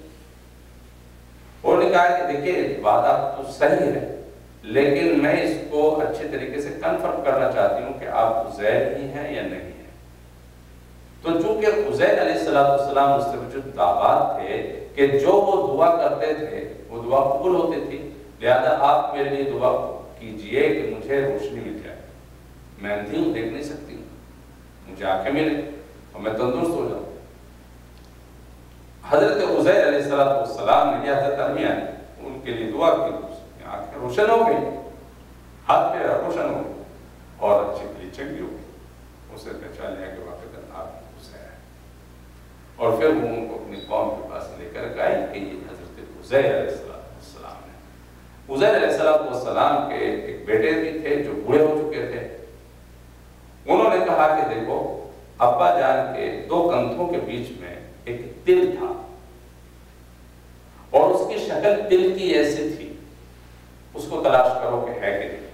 انہوں نے کہا کہ دیکھیے وعدہ تو صحیح ہے، لیکن میں اس کو اچھے طریقے سے کنفرم کرنا چاہتی ہوں کہ آپ عزیر ہی ہیں یا نہیں ہیں. تو چونکہ عزیر علیہ السلام اس سے جو دعوات تھے کہ جو وہ دعا کرتے تھے وہ دعا قبول ہوتی تھی، لہذا آپ میرے لیے دعا کیجئے کہ مجھے روشنی مل جائے. میں اندھی ہوں، دیکھ نہیں سکتی ہوں، مجھے آنکھیں ملیں اور میں تندرست ہو جاؤں. حضرت عزیر علیہ السلام نے یا حضرت ارمیہ نے ان کے لیے دعا کی. آنکھیں روشن ہو گئی، ہاتھ پیر روشن ہو گئی اور اچھی کلی چنگی ہو گئی. اسے پہچان لیا کہ واقعی آپ عزیر ہیں. اور پھر وہ ان کو اپنی قوم کے پاس لے کر گئے کہ یہ حضرت عزیر علیہ السلام ہے. عزیر علیہ السلام کے ایک بیٹے بھی تھے جو بوڑھے ہو چکے تھے. انہوں نے کہا کہ دیکھو ابا جان کے 2 کندھوں کے بیچ میں ایک تل تھا اور اس کی شکل تل کی ایسی تھی، اس کو تلاش کرو کہ ہے کہ نہیں.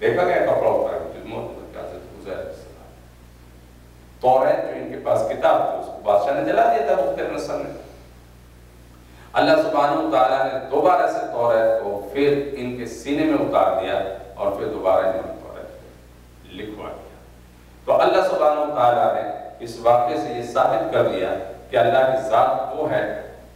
دیکھا گیا کپڑا اتارا توریت جو ان کے پاس کتاب تھی اس کو بادشاہ نے جلا دیا تھا مختلف نسل نے. اللہ سبحانہ وتعالیٰ نے دوبارہ سے توریت کو پھر ان کے سینے میں اتار دیا اور پھر دوبارہ انہوں نے توریت کو لکھوا دیا. تو اللہ سبحانہ وتعالیٰ نے اس واقعے سے یہ ثابت کر دیا کہ اللہ کی ذات وہ ہے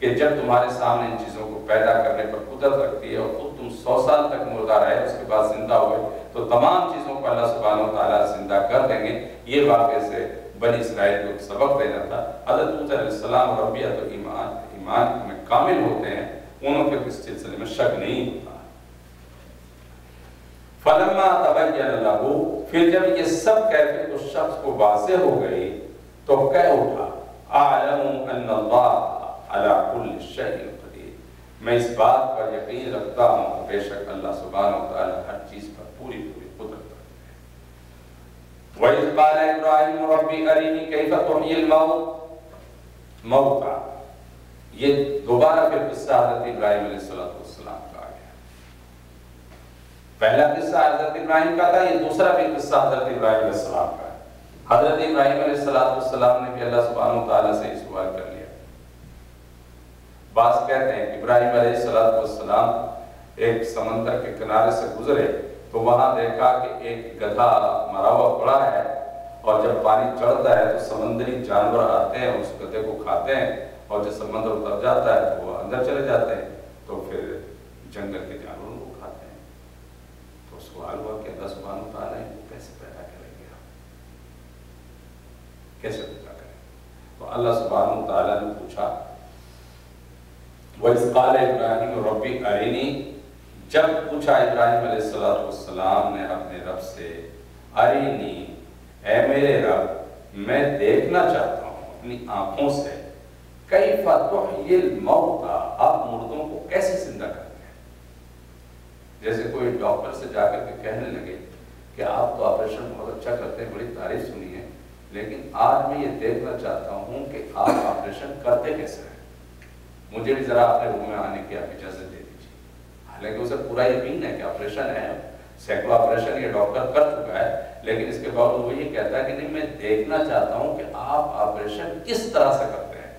کہ جب تمہارے سامنے ان چیزوں کو پیدا کرنے پر قدرت رکھتی ہے اور خود تم 100 سال تک مردہ رہے اس کے بعد زندہ ہوئے تو تمام چیزوں کو اللہ سبحانہ وتعالیٰ زندہ کر دیں گے. یہ واقعے سے بنی اسرائیل کو سبق دینا تھا. حضرت موسیٰ علیہ السلام اور انبیاء تو ایمان میں کامل ہوتے ہیں، انہوں کے اس سلسلے میں شک نہیں ہوتا. فلما تبین لہ، پھر جب یہ سب کیفیت اس شخص کو واضح ہو گئی تو کہہ اٹھا اعلم ان اللہ علی کل شیء قدیر، میں اس بات پر یقین رکھتا ہوں کہ بے شک اللہ سبحانہ وتعالی ہر چیز پر پوری قدرت رکھتے ہیں. وَإِذْ قَالَ إِبْرَاهِيمُ رَبِّ أَرِنِي كَيْفَ تُحْيِي الْمَوْتَى. یہ دوبارہ پھر قصہ حضرت ابراہیم علیہ السلام کا آ گیا. پہلا قصہ حضرت ابراہیم کا تھا، یہ دوسرا بھی قصہ حضرت ابراہیم علیہ السلام کا ہے. حضرت ابراہیم علیہ السلام نے بھی اللہ سبحانہ وتعالی سے یہ سوال کر لیا. بعض کہتے ہیں کہ ابراہیم علیہ السلام ایک سمندر کے کنارے سے گزرے تو وہاں دیکھا کہ ایک گدھا مرا ہوا پڑا ہے اور جب پانی چڑھتا ہے تو سمندری جانور آتے ہیں اس گدھے کو کھاتے ہیں اور جب سمندر اتر جاتا ہے تو وہ اندر چلے جاتے ہیں تو پھر جنگل کے جانوروں کو کھاتے ہیں. تو سوال ہوا کہ اللہ سبحانہ وتعالی کو کیسے پیدا کریں گے، کیسے پیدا کریں؟ تو اللہ سبحانہ وتعالی نے پوچھا وَإِذْ قَالَ إِبْرَاهِيمُ رَبِّ أَرِنِي، جب پوچھا ابراہیم علیہ السلام نے اپنے رب سے ارینی، اے میرے رب میں دیکھنا چاہتا ہوں اپنی آنکھوں سے، کیف تحیی الموتى، آپ مردوں کو کیسے زندہ کرتے ہیں. جیسے کوئی ڈاکٹر سے جا کر کے کہنے لگے کہ آپ تو آپریشن بہت اچھا کرتے ہیں، بڑی تعریف سنی ہے، لیکن آج میں یہ دیکھنا چاہتا ہوں کہ آپ آپریشن کرتے کیسے ہیں، مجھے بھی ذرا اپنے روم میں آنے کی آپ اجازت دے دیجیے. حالانکہ اسے پورا یقین ہے کہ آپریشن ہے، سینکڑوں آپریشن یہ ڈاکٹر کر چکا ہے، لیکن اس کے بعد وہ یہ کہتا ہے کہ نہیں میں دیکھنا چاہتا ہوں کہ آپ آپریشن کس طرح سے کرتے ہیں.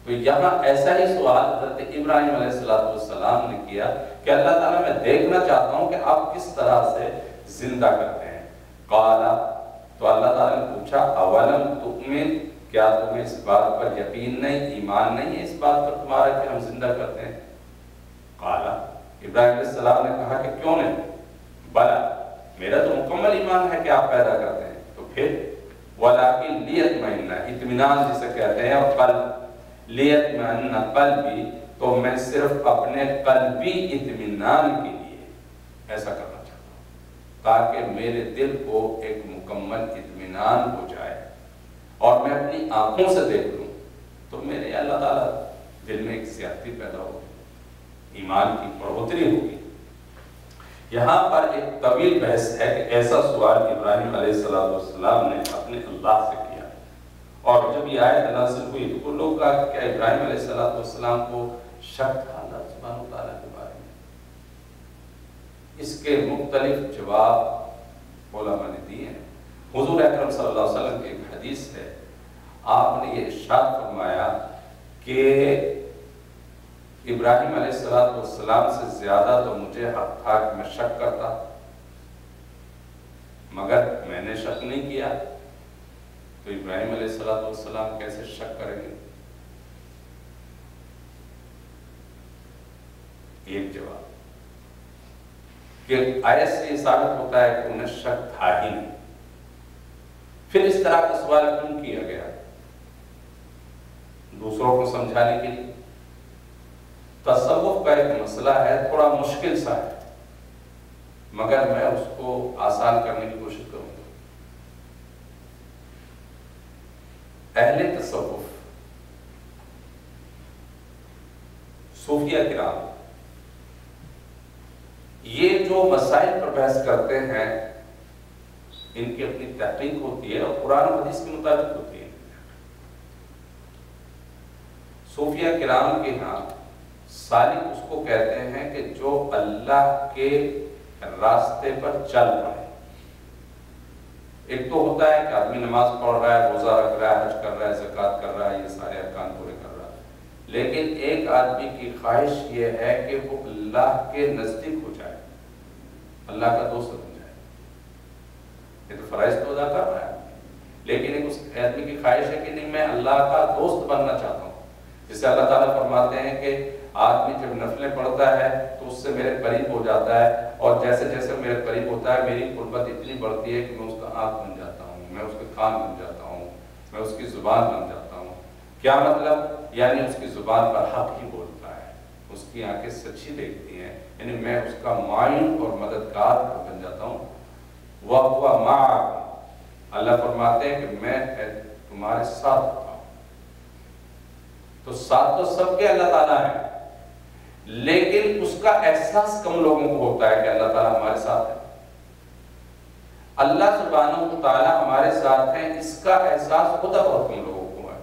تو یہاں ایسا ہی سوال حضرت ابراہیم علیہ السلام نے کیا کہ اللہ تعالیٰ میں دیکھنا چاہتا ہوں کہ آپ کس طرح سے زندہ کرتے ہیں. قال، تو اللہ تعالیٰ نے پوچھا اولم تؤمن، کیا تمہیں اس بات پر یقین نہیں، ایمان نہیں ہے اس بات پر تمہارا کہ ہم زندہ کرتے ہیں. قال، ابراہیم علیہ السلام نے کہا کہ کیوں نہیں، بلا، میرا تو مکمل ایمان ہے کہ آپ پیدا کرتے ہیں. تو پھر وَلَٰكِنْ لِيَطْمَئِنَّ، اطمینان جسے کہتے ہیں، اور قلب لیطمئن قلبی، تو میں صرف اپنے قلبی اطمینان کے لیے ایسا کرنا چاہتا ہوں تاکہ میرے دل کو ایک مکمل اطمینان ہو جائے اور میں اپنی آنکھوں سے دیکھ لوں تو میرے اللہ تعالیٰ دل میں ایک زیادتی پیدا ہوگی، ایمان کی بڑھوتری ہوگی۔ یہاں پر ایک طویل بحث ہے کہ ایسا سوال ابراہیم علیہ السلام نے اپنے اللہ سے کیا، اور جب یہ آیت نازل ہوئی تو وہ لوگ کہا کہ کیا ابراہیم علیہ السلام کو شک تھا اللہ سبحانہ وتعالیٰ کے بارے میں؟ اس کے مختلف جواب علماء نے دیے ہیں۔ حضور اکرم صلی اللہ علیہ وسلم کی ایک حدیث ہے، آپ نے یہ ارشاد فرمایا کہ ابراہیم علیہ السلام سے زیادہ تو مجھے حق تھا کہ میں شک کرتا، مگر میں نے شک نہیں کیا، تو ابراہیم علیہ السلام کیسے شک کریں گے؟ ایک جواب کہ آیت سے یہ ثابت ہوتا ہے کہ انہیں شک تھا ہی نہیں، پھر اس طرح کا سوال کیوں کیا گیا؟ دوسروں کو سمجھانے کے لیے۔ تصوف کا ایک مسئلہ ہے، تھوڑا مشکل سا ہے، مگر میں اس کو آسان کرنے کی کوشش کروں گا۔ اہل تصوف، صوفیہ کرام، یہ جو مسائل پر بحث کرتے ہیں ان کی اپنی تحقیق ہوتی ہے اور قرآن و حدیث کے مطابق ہوتی ہے۔ صوفیہ کرام کے ہاں سالک اس کو کہتے ہیں کہ جو اللہ کے راستے پر چل پڑے۔ ایک تو ہوتا ہے کہ آدمی نماز پڑھ رہا ہے، روزہ رکھ رہا ہے، حج کر رہا ہے، زکوٰۃ کر رہا ہے، یہ سارے ارکان پورے کر رہا ہے، لیکن ایک آدمی کی خواہش یہ ہے کہ وہ اللہ کے نزدیک ہو جائے، اللہ کا دوست بن جائے۔ یہ تو فرائض تو ادا کر رہا ہے، لیکن ایک اس آدمی کی خواہش ہے کہ نہیں، میں اللہ کا دوست بننا چاہتا ہوں۔ جسے اللہ تعالیٰ فرماتے ہیں کہ آدمی جب نفلیں پڑھتا ہے تو اس سے میرے قریب ہو جاتا ہے، اور جیسے جیسے میرے قریب ہوتا ہے میری قربت اتنی بڑھتی ہے کہ میں اس کا آنکھ بن جاتا ہوں، میں اس کے کان بن جاتا ہوں، میں اس کی زبان بن جاتا ہوں۔ کیا مطلب؟ یعنی اس کی زبان پر حق ہی بولتا ہے، اس کی آنکھیں سچی دیکھتی ہیں، یعنی میں اس کا معین اور مددگار بن جاتا ہوں۔ وَهُوَ مَعَكُمْ، اللہ فرماتے ہیں کہ میں تمہارے ساتھ ہوتا ہوں۔ تو ساتھ تو سب کے اللہ تعالیٰ ہیں، لیکن اس کا احساس کم لوگوں کو ہوتا ہے کہ اللہ تعالیٰ ہمارے ساتھ ہے۔ اللہ سبحانہ و تعالیٰ ہمارے ساتھ ہیں، اس کا احساس خدا بہت کم لوگوں کو ہے۔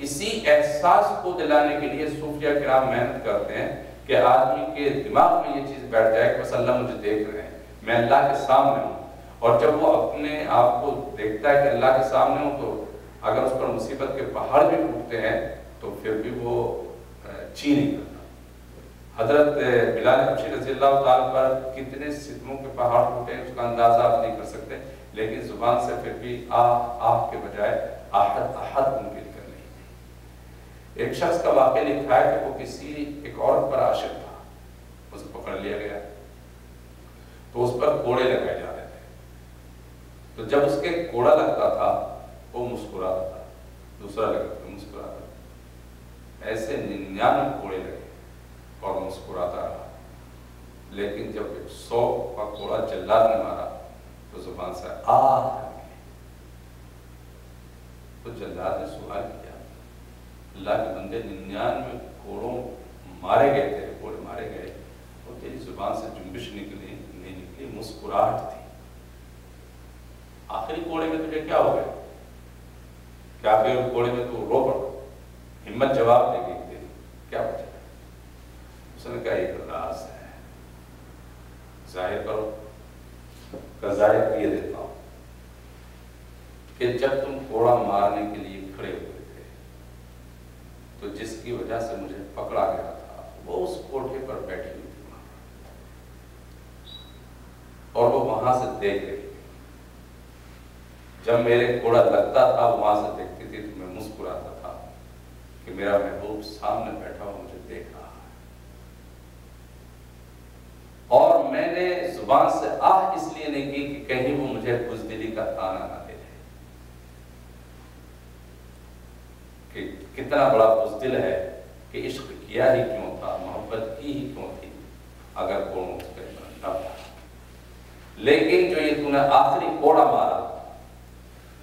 اسی احساس کو دلانے کے لیے صوفیہ کرام محنت کرتے ہیں کہ آدمی کے دماغ میں یہ چیز بیٹھ جائے کہ بس اللہ مجھے دیکھ رہے ہیں، میں اللہ کے سامنے ہوں۔ اور جب وہ اپنے آپ کو دیکھتا ہے کہ اللہ کے سامنے ہوں تو اگر اس پر مصیبت کے پہاڑ بھی ٹوٹتے ہیں تو پھر بھی وہ چی نہیں کرتا۔ حضرت بلال حبشی رضی اللہ تعالیٰ پر کتنے ستموں کے پہاڑ ٹوٹے ہیں اس کا اندازہ آپ نہیں کر سکتے، لیکن زبان سے پھر بھی آہ کے بجائے آہد ممکن کر لی۔ ایک شخص کا واقعہ لکھا ہے کہ وہ کسی ایک عورت پر عاشق تھا، اسے پکڑ لیا گیا تو اس پر کوڑے لگائے جا رہے تھے، تو جب اس کے کوڑا لگتا تھا وہ مسکراتا تھا، دوسرا لگتا تھا مسکراتا تھا، ایسے 99 کوڑے لگے اور مسکراتا رہا، لیکن جب 100 کا کوڑا جلاد نے مارا تو زبان سے آہ نکلی۔ تو جلاد نے سوال کیا، اللہ کے بندے 99 کوڑوں مارے گئے تھے، کوڑے مارے گئے اور تیری زبان سے جنبش نہیں نکلی، مسکراہٹ تھی، آخری کوڑے میں تجھے کیا ہو گیا؟ کیا آخری کوڑے میں تو رو پڑا؟ ہمت جواب دے گئی، کیا بچا؟ اس نے کہا ایک راز ہے، ظاہر کرو۔ کا ظاہر یہ دیتا ہوں کہ جب تم کوڑا مارنے کے لیے کھڑے ہوئے تھے تو جس کی وجہ سے مجھے پکڑا گیا تھا وہ اس کوٹھے پر بیٹھی ہوئی تھی اور وہ وہاں سے دیکھ رہی تھی۔ جب میرے کوڑا لگتا تھا وہاں سے دیکھتی تھی تو میں مسکراتا تھا کہ میرا محبوب سامنے بیٹھا ہوا مجھے دیکھ رہا ہے، اور میں نے زبان سے آہ اس لیے نہیں کی کہ کہیں وہ مجھے بزدلی کا تانا نہ دے دے کہ کتنا بڑا بس دل ہے کہ عشق کیا ہی کیوں تھا، محبت کی ہی کیوں تھی اگر کوڑوں پہ نہ تھا، لیکن جو یہ تو نے آخری کوڑا مارا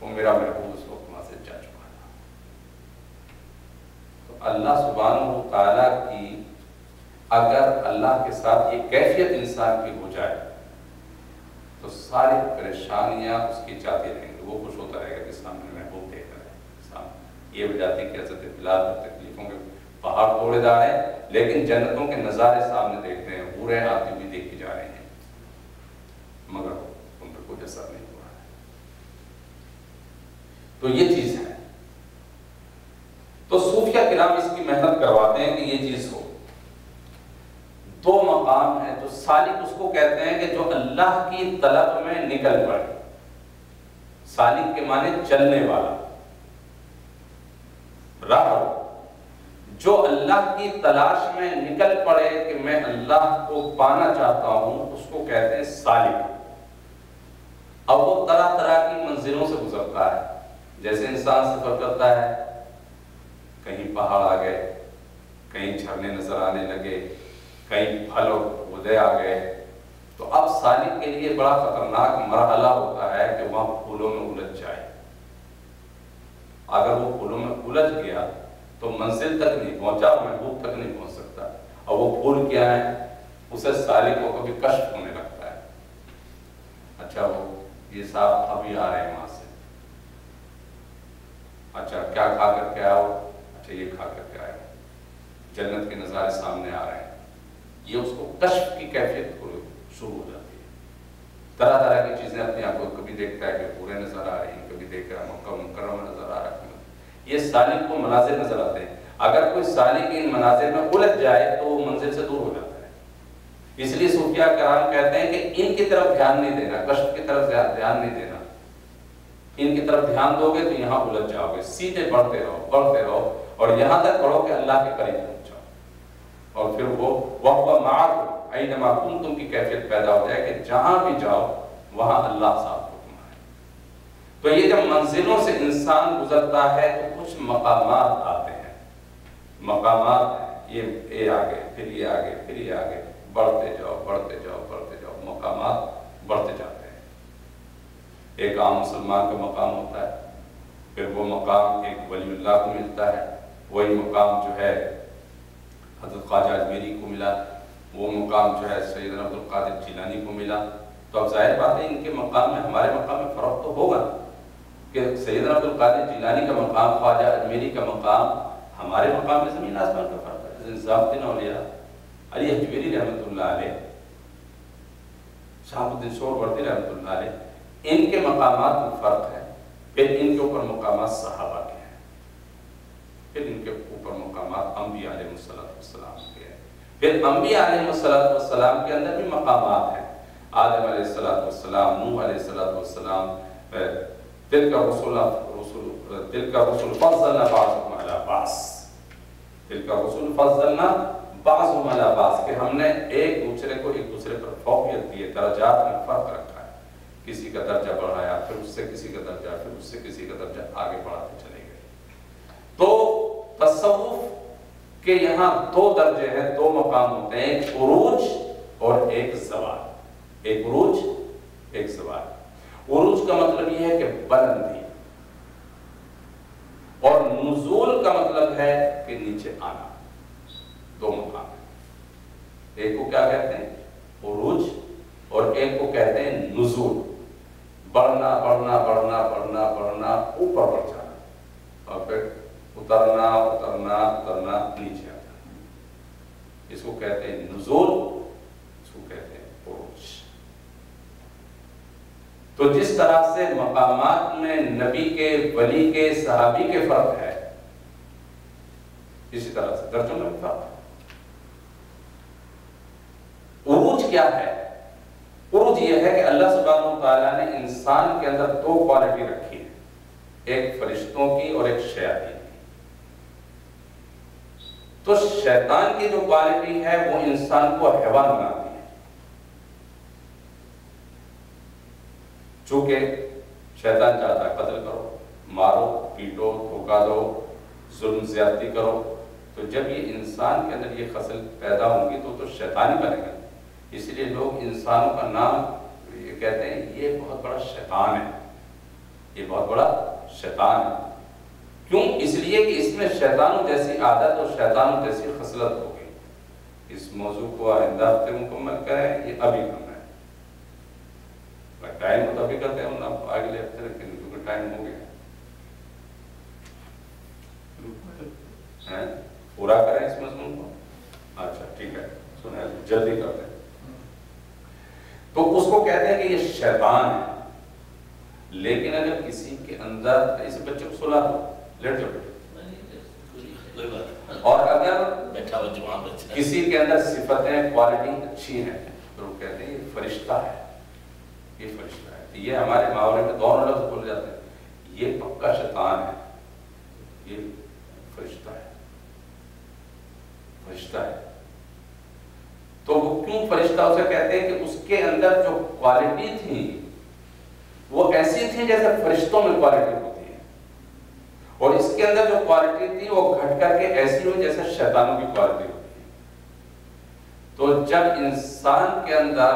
وہ میرا محبوب اس وقت وہاں سے جا چکا تھا۔ تو اللہ سبحانہ و تعالیٰ کی اگر اللہ کے ساتھ یہ کیفیت انسان کی ہو جائے تو ساری پریشانیاں اس کی جاتی رہیں گی، وہ خوش ہوتا رہے گا کہ سامنے محبوب دیکھ رہا ہے، سامنے یہ وجاتی کہ حضرت بلال میں تکلیفوں کے پہاڑ توڑے جا رہے ہیں لیکن جنتوں کے نظارے سامنے دیکھ رہے ہیں، حوریں آتی ہوئی دیکھی جا رہے ہیں مگر ان پہ کوئی اثر نہیں ہوا ہے۔ تو یہ چیز ہے، تو صوفیہ کرام اس کی محنت کرواتے ہیں کہ یہ چیز ہو۔ دو مقام ہے جو سالک اس کو کہتے ہیں کہ جو اللہ کی طلب میں نکل پڑے، سالک کے معنی چلنے والا، راہ جو اللہ کی تلاش میں نکل پڑے کہ میں اللہ کو پانا چاہتا ہوں، اس کو کہتے ہیں سالک۔ اب وہ طرح طرح کی منزلوں سے گزرتا ہے، جیسے انسان سفر کرتا ہے، کہیں پہاڑ آ گئے، کہیں جھرنے نظر آنے لگے، کہیں پھل اور پودے آ گئے، تو اب سالک کے لیے بڑا خطرناک مرحلہ ہوتا ہے کہ وہاں پھولوں میں الجھ جائے۔ اگر وہ پھولوں میں الجھ گیا تو منزل تک نہیں پہنچا، محبوب تک نہیں پہنچ سکتا۔ اور وہ پھول کیا ہے، اسے سالک کو کبھی کشف ہونے لگتا ہے، اچھا وہ یہ صاحب ابھی آ رہے ہیں وہاں سے، اچھا کیا کھا کر کے آؤ، اچھا یہ کھا کر کے آئے، جنت کے نظارے سامنے آ رہے ہیں، یہ اس کو کشف کی کیفیت شروع ہو جاتی ہے۔ طرح طرح کی چیزیں اپنی آنکھوں کبھی دیکھتا ہے کہ پورے نظر آ رہی ہیں، کبھی دیکھ رہا ہے مکہ مکرمہ نظر آ رہا ہے، یہ سالک کو مناظر نظر آتے ہیں۔ اگر کوئی سالک ان مناظر میں الجھ جائے تو وہ منزل سے دور ہو جاتا ہے۔ اس لیے صوفیہ کرام کہتے ہیں کہ ان کی طرف دھیان نہیں دینا، کشف کی طرف دھیان نہیں دینا، ان کی طرف دھیان دو گے تو یہاں الجھ جاؤ گے، سیدھے بڑھتے رہو اور یہاں تک بڑھو کہ اللہ کے قریب پہنچ جاؤ، اور پھر وہ وَهُوَ مَعَكُمْ أَيْنَمَا كُنْتُمْ کی کیفیت پیدا ہو جائے کہ جہاں بھی جاؤ وہاں اللہ ساتھ ہو تمہارے۔ تو یہ جب منزلوں سے انسان گزرتا ہے تو کچھ مقامات آتے ہیں، مقامات یہ آگے پھر یہ آگے پھر یہ آگے، بڑھتے جاؤ بڑھتے جاؤ بڑھتے جاؤ، مقامات بڑھتے جاتے ہیں۔ ایک عام مسلمان کا مقام ہوتا ہے، پھر وہ مقام ایک ولی اللہ کو ملتا ہے، وہی مقام جو ہے حضرت خواجہ اجمیری کو ملا، وہ مقام جو ہے سیدنا عبد القادر جیلانی کو ملا۔ تو اب ظاہر بات ہے ان کے مقام میں ہمارے مقام میں فرق تو ہوگا کہ سیدنا عبد القادر جیلانی کا مقام، خواجہ اجمیری کا مقام، ہمارے مقام میں زمین آسمان کا فرق ہے۔ نظام الدین اولیاء علی حجویری رحمۃ اللہ علیہ، شہاب الدین سہروردی رحمۃ اللہ علیہ، ان کے مقامات میں فرق ہے۔ پھر ان کے اوپر مقامات صحابہ کے ہیں، پھر ان کے اوپر مقامات انبیاء علیہ السلام کے ہیں، پھر انبیاء علیہ السلام کے اندر بھی مقامات ہیں، آدم علیہ السلام، نوح علیہ السلام، تلک رسول فضلنا بعضهم علی بعض، تلک رسول فضلنا بعضهم علی بعض، کہ ہم نے ایک دوسرے کو ایک دوسرے پر فوقیت دی ہے، درجات میں فرق رکھا ہے، کسی کا درجہ بڑھایا، پھر اس سے کسی کا درجہ، پھر اس سے کسی کا درجہ آگے بڑھاتے چلے گئے۔ تو تصوف کے یہاں دو درجے ہیں، دو مقام ہوتے ہیں، ایک عروج اور ایک زوال، ایک عروج ایک زوال۔ عروج کا مطلب یہ ہے کہ بلندی، اور نزول کا مطلب ہے کہ نیچے آنا، دو مقام ہیں۔ ایک کو کیا کہتے ہیں؟ عروج، اور ایک کو کہتے ہیں نزول، بڑھنا بڑھنا بڑھنا بڑھنا بڑھنا، اوپر بڑھ جانا، اور پھر اترنا اترنا اترنا، نیچے آنا، اس کو کہتے ہیں نزول، اس کو کہتے ہیں عروج۔ تو جس طرح سے مقامات میں نبی کے، ولی کے، صحابی کے فرق ہے، اسی طرح سے درجوں میں بھی فرق ہے۔ عروج کیا ہے؟ عروج یہ ہے کہ اللہ سبحانہ و تعالیٰ نے انسان کے اندر دو کوالٹی رکھی ہے، ایک فرشتوں کی اور ایک شیاطین کی۔ تو شیطان کی جو کوالٹی ہے وہ انسان کو حیوان بناتی ہے، چونکہ شیطان چاہتا ہے قتل کرو، مارو، پیٹو، دھوکہ دو، ظلم زیادتی کرو، تو جب یہ انسان کے اندر یہ خصل پیدا ہوں گی تو شیطان ہی بنے گا. اس لیے لوگ انسانوں کا نام یہ کہتے ہیں یہ بہت بڑا شیطان ہے، یہ بہت بڑا شیطان ہے. کیوں؟ اس لیے کہ اس میں شیطانوں جیسی عادت اور شیطانوں جیسی خصلت ہو گئی. اس موضوع کو آئندہ ہفتے مکمل کریں، یہ ابھی کرنا ہے. ٹائم کو تو ابھی کرتے ہیں، اگلے ہفتے لیکن کیونکہ ٹائم ہو گیا. پورا کریں اس مضمون کو. اچھا ٹھیک ہے، سنیں جلدی کرتے ہیں. تو اس کو کہتے ہیں کہ یہ شیطان ہے. لیکن اگر کسی کے اندر، اس بچے کو سلا دو، لیٹ جاؤ، اور اگر کسی کے اندر صفتیں کوالٹی اچھی ہیں تو وہ کہتے ہیں یہ فرشتہ ہے، یہ فرشتہ ہے. یہ ہمارے محاورے میں دونوں لفظ بول جاتے ہیں، یہ پکا شیطان ہے، یہ فرشتہ ہے، فرشتہ ہے. تو وہ کیوں فرشتہ اسے کہتے ہیں کہ اس کے اندر جو کوالٹی تھی وہ ایسی تھی جیسے فرشتوں میں کوالٹی ہوتی ہے، اور اس کے اندر جو کوالٹی تھی وہ گھٹ کر کے ایسی ہوئی جیسے شیطانوں کی کوالٹی ہوتی ہے. تو جب انسان کے اندر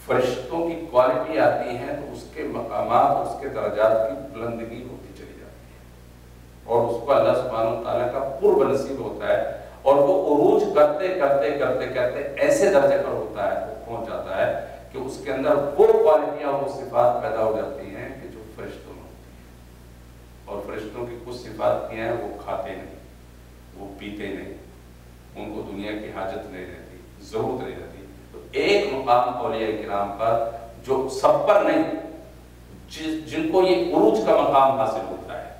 فرشتوں کی کوالٹی آتی ہے تو اس کے مقامات، اس کے درجات کی بلندگی ہوتی چلی جاتی ہے، اور اس کو اللہ سبحانہ وتعالیٰ کا قرب نصیب ہوتا ہے، اور وہ عروج کرتے کرتے کرتے کرتے ایسے درجے پر ہوتا ہے، وہ پہنچ جاتا ہے کہ اس کے اندر وہ کوالٹیاں، وہ صفات پیدا ہو جاتی ہیں کہ جو فرشتوں میں ہوتی ہیں. اور فرشتوں کی کچھ صفات کی ہیں، وہ کھاتے نہیں، وہ پیتے نہیں، ان کو دنیا کی حاجت نہیں رہتی، ضرورت نہیں رہتی. تو ایک مقام اولیاء کرام پر جو سب پر نہیں، جن کو یہ عروج کا مقام حاصل ہوتا ہے،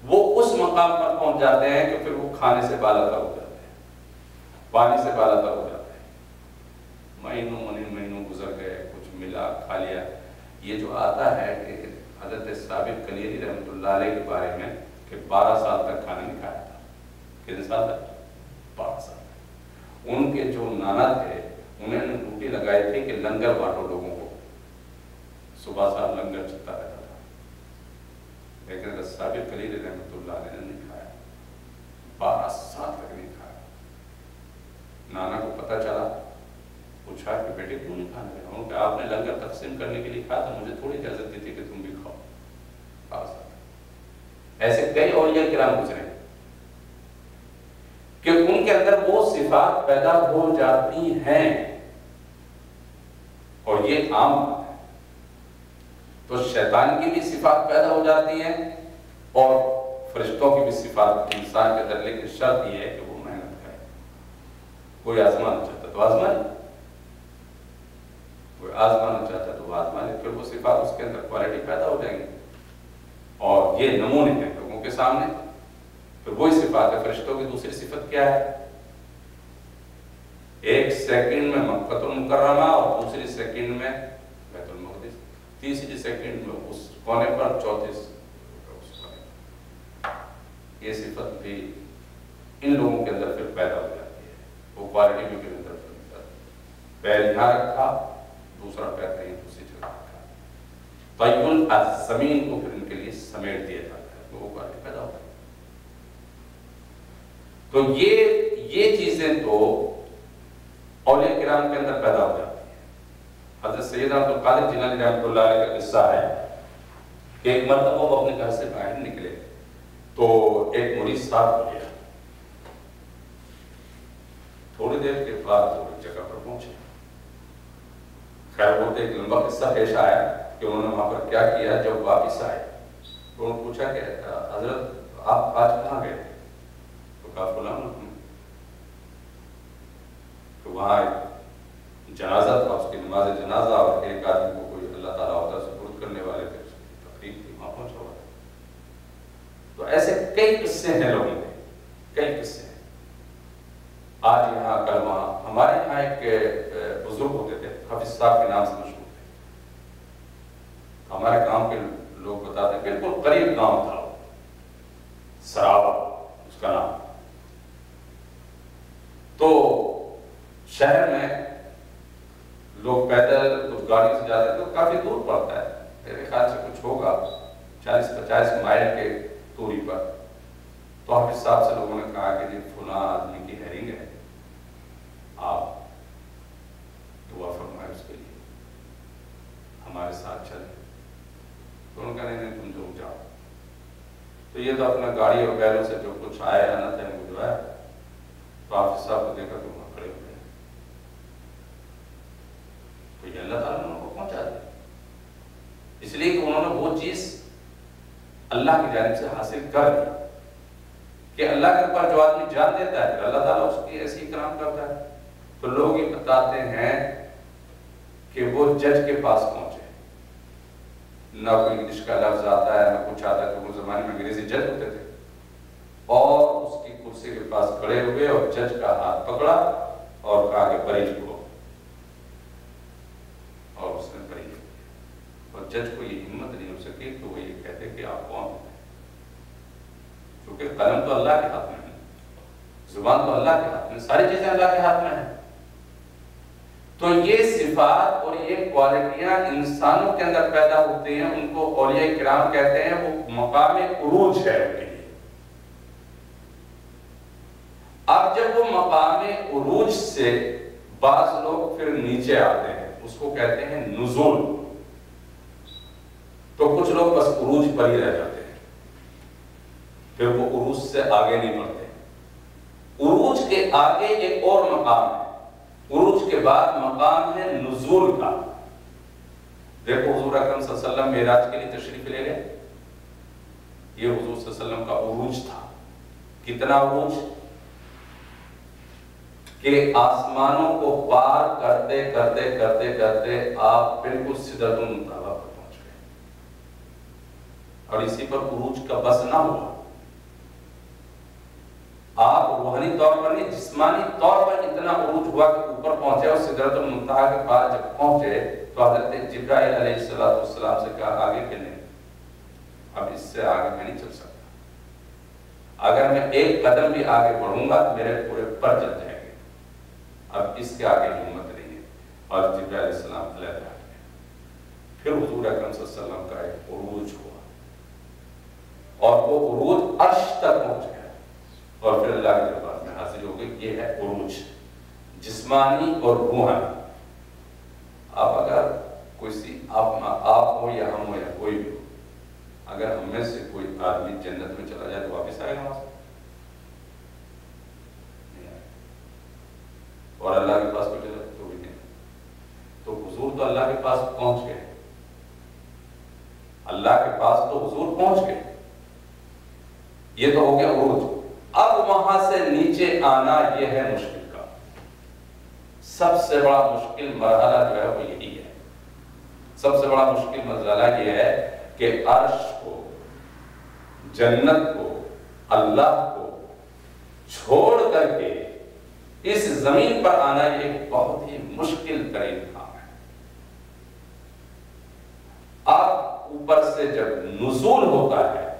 وہ اس مقام پر پہنچ جاتے ہیں کہ پھر وہ کھانے سے بالا تر ہو جاتے ہیں، پانی سے بالا تر ہو جاتے ہیں. مہینوں گزر گئے، کچھ ملا، کھا لیا. یہ جو آتا ہے کہ حضرت ثابت کلیری رحمۃ اللہ علیہ کے بارے میں کہ 12 سال تک کھانا نہیں کھایا تھا. کتنے سال تک؟ 12 سال تک. ان کے جو نانا تھے انہوں نے ڈیوٹی لگائی تھی کہ لنگر بانٹو لوگوں کو. صبح صاحب لنگر چلتا رہتا تھا، لیکن اگر ثابت کلیری رحمۃ اللہ علیہ نے نہیں کھایا، 12 سال تک نہیں کھایا. نانا کو پتہ چلا، پوچھا کہ بیٹے کیوں نہیں کھانا گیا؟ انہوں نے کہا آپ نے لنگر تقسیم کرنے کے لیے کھا تو مجھے تھوڑی اجازت دی تھی کہ تم بھی کھاؤ. 12 سال. ایسے کئی اولیاء کرام گزرے کہ ان کے اندر وہ صفات پیدا ہو جاتی ہیں، اور یہ عام بات ہے. تو شیطان کی بھی صفات پیدا ہو جاتی ہیں اور فرشتوں کی بھی صفات انسان کے اندر، لیکن شرط یہ ہے کہ وہ محنت کرے. کوئی آزمانا چاہتا تو آزمائے، کوئی آزمانا چاہتا تو وہ آزمائے، پھر وہ صفات اس کے اندر کوالٹی پیدا ہو جائیں گی. اور یہ نمونے ہیں لوگوں کے سامنے. پھر وہی صفات ہے. فرشتوں کی دوسری صفت کیا ہے؟ ایک سیکنڈ میں مکہ المکرمہ، اور دوسری سیکنڈ میں بیت المقدس، تیسری سیکنڈ میں اس کونے پر، چوتھی اس کونے پر. یہ صفت بھی ان لوگوں کے اندر پھر پیدا ہو جاتی ہے. وہ کوالٹی بھی پھر اندر پیر یہاں رکھا، دوسرا پیر کہیں دوسری جگہ رکھا. طیب الزمین کو پھر ان کے لیے سمیٹ دیا جاتا ہے، وہ کوالٹی پیدا ہوتا ہے. تو یہ چیزیں تو اولیاء کرام کے اندر پیدا ہو جاتی ہیں. حضرت سید عبد القادر جیلانی رحمۃ اللہ علیہ کا قصہ ہے کہ ایک مرتبہ وہ اپنے گھر سے باہر نکلے تو ایک مرید صاحب ہو گیا. تھوڑی دیر کے بعد وہ ایک جگہ پر پہنچے. خیر وہ ایک لمبا قصہ پیش آیا کہ انہوں نے وہاں پر کیا کیا. جب واپس آئے تو انہوں نے پوچھا کہ حضرت آپ آج کہاں گئے؟ تو کہا فلاں. تو وہاں ایک جنازہ تھا، اس کی نماز جنازہ، اور ایک آدمی کو کوئی اللہ تعالیٰ عہدہ سپرد کرنے والے تھے، اس کی تقریب تھی، وہاں پہنچا ہوا تھا. تو ایسے کئی قصے ہیں لوگوں کے، کئی قصے ہیں. آج یہاں کل وہاں. ہمارے یہاں ایک بزرگ ہوتے تھے، حافظ صاحب کے نام سے مشہور تھے. ہمارے گاؤں کے لوگ بتاتے ہیں بالکل قریب گاؤں تھا، سراوا اس کا نام. تو شہر میں لوگ پیدل گاڑی سے جاتے تو کافی دور پڑتا ہے، میرے خیال سے کچھ ہوگا 40-50 مائل کے دوری پر. تو حافظ صاحب سے لوگوں نے کہا کہ جی فلاں آدمی کی ہیرنگ ہے، آپ دعا فرمائے اس کے لیے، ہمارے ساتھ چلیں۔ تو انہوں نے کہا نہیں تم جو جاؤ۔ تو یہ تو اپنا گاڑی اور بیلوں سے جو کچھ آئے آنا تھا ان کو جو ہے، تو حافظ صاحب کو دیکھا تو وہاں کھڑے ہو گئے، تو یہ اللہ تعالیٰ نے ان کو پہنچا دیا، اس لیے کہ انہوں نے وہ چیز اللہ کی جانب سے حاصل کر لی کہ اللہ کے اوپر جو آدمی جان دیتا ہے اللہ تعالیٰ اس کی ایسی اکرام کرتا ہے۔ تو لوگ یہ بتاتے ہیں کہ وہ جج کے پاس پہنچے، نہ کوئی انگلش کا لفظ آتا ہے نہ کچھ آتا ہے، تو اس زمانے میں انگریزی جج ہوتے تھے، اور اس کی کرسی کے پاس کھڑے ہوئے اور جج کا ہاتھ پکڑا اور کہا کہ بری ہو، اور اس نے بری ہو، اور جج کو یہ ہمت نہیں ہو سکی کہ وہ یہ کہتے کہ آپ کون ہیں، کیونکہ قلم تو اللہ کے ہاتھ میں ہے، زبان تو اللہ کے ہاتھ میں، ساری چیزیں اللہ کے ہاتھ میں ہیں۔ تو یہ صفات اور یہ کوالٹیاں انسانوں کے اندر پیدا ہوتی ہیں، ان کو اولیاء کرام کہتے ہیں، وہ مقام عروج ہے ان کے لیے۔ اب جب وہ مقام عروج سے بعض لوگ پھر نیچے آتے ہیں، اس کو کہتے ہیں نزول، تو کچھ لوگ بس عروج پر ہی رہ جاتے ہیں، پھر وہ عروج سے آگے نہیں بڑھتے۔ عروج کے آگے ایک اور مقام ہے، عروج کے بعد مقام ہے نزول کا۔ دیکھو حضور اکرم صلی اللہ علیہ وسلم معراج کے لیے تشریف لے گئے، یہ حضور صلی اللہ علیہ وسلم کا عروج تھا۔ کتنا عروج کہ آسمانوں کو پار کرتے کرتے کرتے کرتے آپ بالکل سدرۃ المنتہا پر پہنچ گئے، اور اسی پر عروج کا بس نہ ہوا، آپ روحانی طور پر نہیں جسمانی طور پر اتنا عروج ہوا کہ اوپر پہنچے، اور سدرۃ المنتہا کے پاس جب پہنچے تو حضرت جبرائیل علیہ السلام سے کہا آگے کے نہیں، اب اس سے آگے میں نہیں چل سکتا، اگر میں ایک قدم بھی آگے بڑھوں گا تو میرے پورے پر جل جائیں گے، اب اس کے آگے ہمت نہیں ہے، اور جبرائیل علیہ السلام علیہ ہٹ گئے۔ پھر حضور اکرم صلی اللہ علیہ وسلم کا ایک عروج ہوا، اور وہ عروج عرش تک پہنچ گیا، اور پھر اللہ کے دربار میں حاضر ہو گئے۔ یہ ہے عروج جسمانی اور روحانی۔ آپ اگر کوئی آپ ہو یا ہم ہو یا کوئی بھی ہو، اگر ہم میں سے کوئی آدمی جنت میں چلا جائے تو واپس آئے گا وہاں سے؟ نہیں آئے گا۔ اور اللہ کے پاس کو چلا تو بھی نہیں۔ تو حضور تو اللہ کے پاس پہنچ گئے، اللہ کے پاس تو حضور پہنچ گئے، یہ تو ہو گیا عروج۔ اب وہاں سے نیچے آنا یہ ہے مشکل کا سب سے بڑا مشکل مرحلہ جو ہے وہ یہی ہے۔ سب سے بڑا مشکل مرحلہ یہ ہے کہ عرش کو، جنت کو، اللہ کو چھوڑ کر کے اس زمین پر آنا یہ بہت ہی مشکل ترین کام ہے۔ اب اوپر سے جب نزول ہوتا ہے،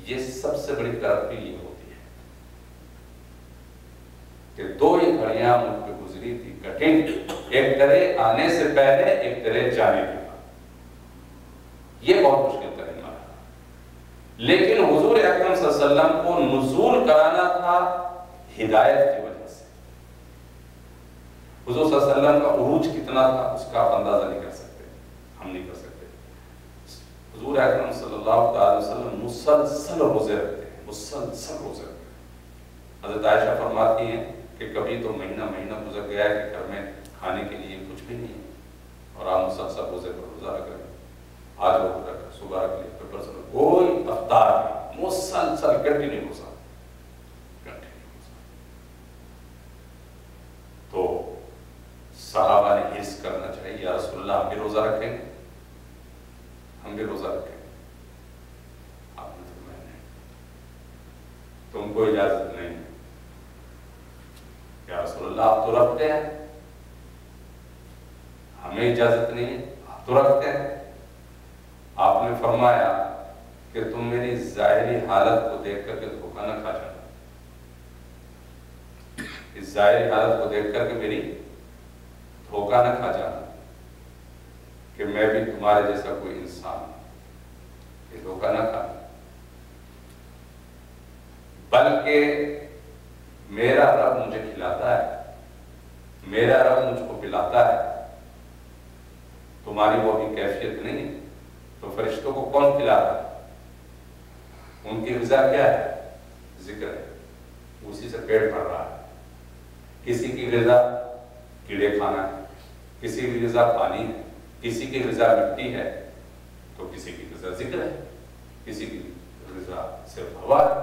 یہ سب سے بڑی ترقی یہ ہوتی ہے کہ دو ہی گھڑیاں مجھ پہ گزری تھی کٹھن، ایک طرح آنے سے پہلے، ایک طرح جانے کے بعد، یہ بہت مشکل ترین مرحلہ۔ لیکن حضور اکرم صلی اللہ علیہ وسلم کو نزول کرانا تھا ہدایت کی وجہ سے۔ حضور صلی اللہ علیہ وسلم کا عروج کتنا تھا اس کا آپ اندازہ نہیں کر سکتے، ہم نہیں کر سکتے۔ حضور اکرم صلی اللہ علیہ وسلم مسلسل روزے رکھتے ہیں، مسلسل روزے رکھتے ہیں۔ حضرت عائشہ فرماتی ہیں کہ کبھی تو مہینہ گزر گیا ہے کہ گھر میں کھانے کے لیے کچھ بھی نہیں ہے، اور آپ مسلسل روزے پر روزہ رکھ رہے ہیں، آج وہ رکھا، صبح رکھ لیا، پھر پرسوں، کوئی افطار نہیں، مسلسل کنٹینیو روزہ، تو صحابہ نے حرص کرنا چاہیے، یا رسول اللہ ہم بھی روزہ رکھیں گے، ہم بھی روزہ رکھیں۔ آپ نے فرمایا نہیں، تم کو اجازت نہیں، یا رسول اللہ آپ تو رکھتے ہیں، ہمیں اجازت نہیں ہے، آپ تو رکھتے ہیں۔ آپ نے فرمایا کہ تم میری ظاہری حالت کو دیکھ کر کے دھوکہ نہ کھا جانا، اس ظاہری حالت کو دیکھ کر کے میری دھوکہ نہ کھا جانا کہ میں بھی تمہارے جیسا کوئی انسان ہوں، یہ دھوکہ نہ کھا۔ بلکہ میرا رب مجھے کھلاتا ہے، میرا رب مجھ کو پلاتا ہے۔ تمہاری وہ بھی کیفیت نہیں ہے۔ تو فرشتوں کو کون کھلا رہا ہے؟ ان کی غذا کیا ہے؟ ذکر ہے، اسی سے پیٹ بھر رہا ہے۔ کسی کی غذا کیڑے کھانا ہے، کسی کی غذا پانی ہے، کسی کی غذا مٹی ہے، تو کسی کی غذا ذکر ہے، کسی کی غذا صرف ہوا ہے،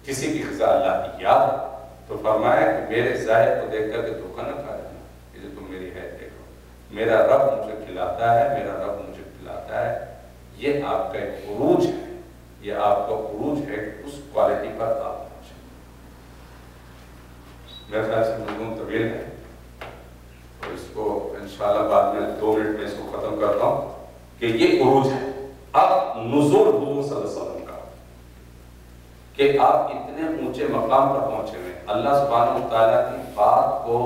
کسی کی غذا اللہ کی یاد ہے۔ تو فرمایا کہ میرے ظاہر کو دیکھ کر کے دھوکہ نہ کھا لینا، یہ جو تم میری حیثیت دیکھو، میرا رب مجھے کھلاتا ہے، میرا رب مجھے پلاتا ہے۔ یہ آپ کا ایک عروج ہے، یہ آپ کا عروج ہے کہ اس کوالٹی پر آپ پہنچیں۔ میرے خیال سے مضمون طویل ہے، اور اس کو انشاءاللہ بعد میں 2 منٹ میں اس کو ختم کرتا ہوں کہ یہ عروج ہے۔ اب نزول حضور صلی اللہ علیہ وسلم کا، کہ آپ اتنے اونچے مقام پر پہنچے ہوئے، اللہ سبحانہ و تعالیٰ کی بات کو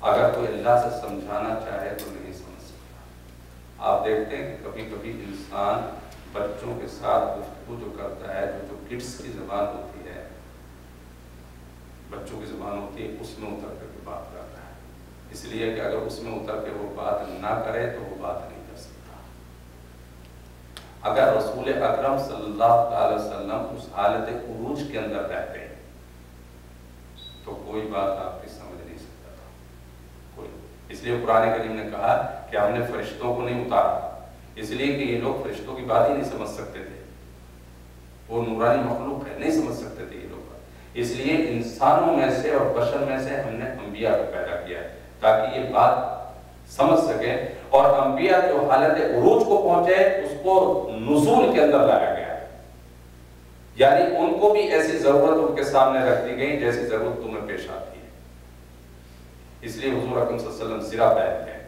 اگر کوئی اللہ سے سمجھانا چاہے تو نہیں سمجھ سکتا۔ آپ دیکھتے ہیں کہ کبھی کبھی انسان بچوں کے ساتھ گفتگو جو کرتا ہے، جو کڈس کی زبان ہوتی ہے، بچوں کی زبان ہوتی ہے، اس میں اتر کر کے بات کرتا ہے، اس لیے کہ اگر اس میں اتر کے وہ بات نہ کرے تو وہ بات نہیں کر سکتا۔ اگر رسول اکرم صلی اللہ علیہ وسلم اس حالت عروج کے اندر رہتے تو کوئی بات آپ کی سمجھ نہیں سکتا تھا، کوئی۔ اس لیے قرآن کریم نے کہا کہ ہم نے فرشتوں کو نہیں اتارا، اس لیے کہ یہ لوگ فرشتوں کی بات ہی نہیں سمجھ سکتے تھے، وہ نورانی مخلوق ہے، نہیں سمجھ سکتے تھے یہ لوگ۔ اس لیے انسانوں میں سے اور بشر میں سے ہم نے انبیاء کو پیدا کیا ہے تاکہ یہ بات سمجھ سکے، اور انبیاء جو حالت عروج کو پہنچے اس کو نزول کے اندر لایا گیا ہے، یعنی ان کو بھی ایسی ضرورت ان کے سامنے رکھ دی گئی جیسی ضرورت تمہیں پیش آتی ہے۔ اس لیے حضور اکرم صلی اللہ علیہ وسلم زرہ پہنتے ہیں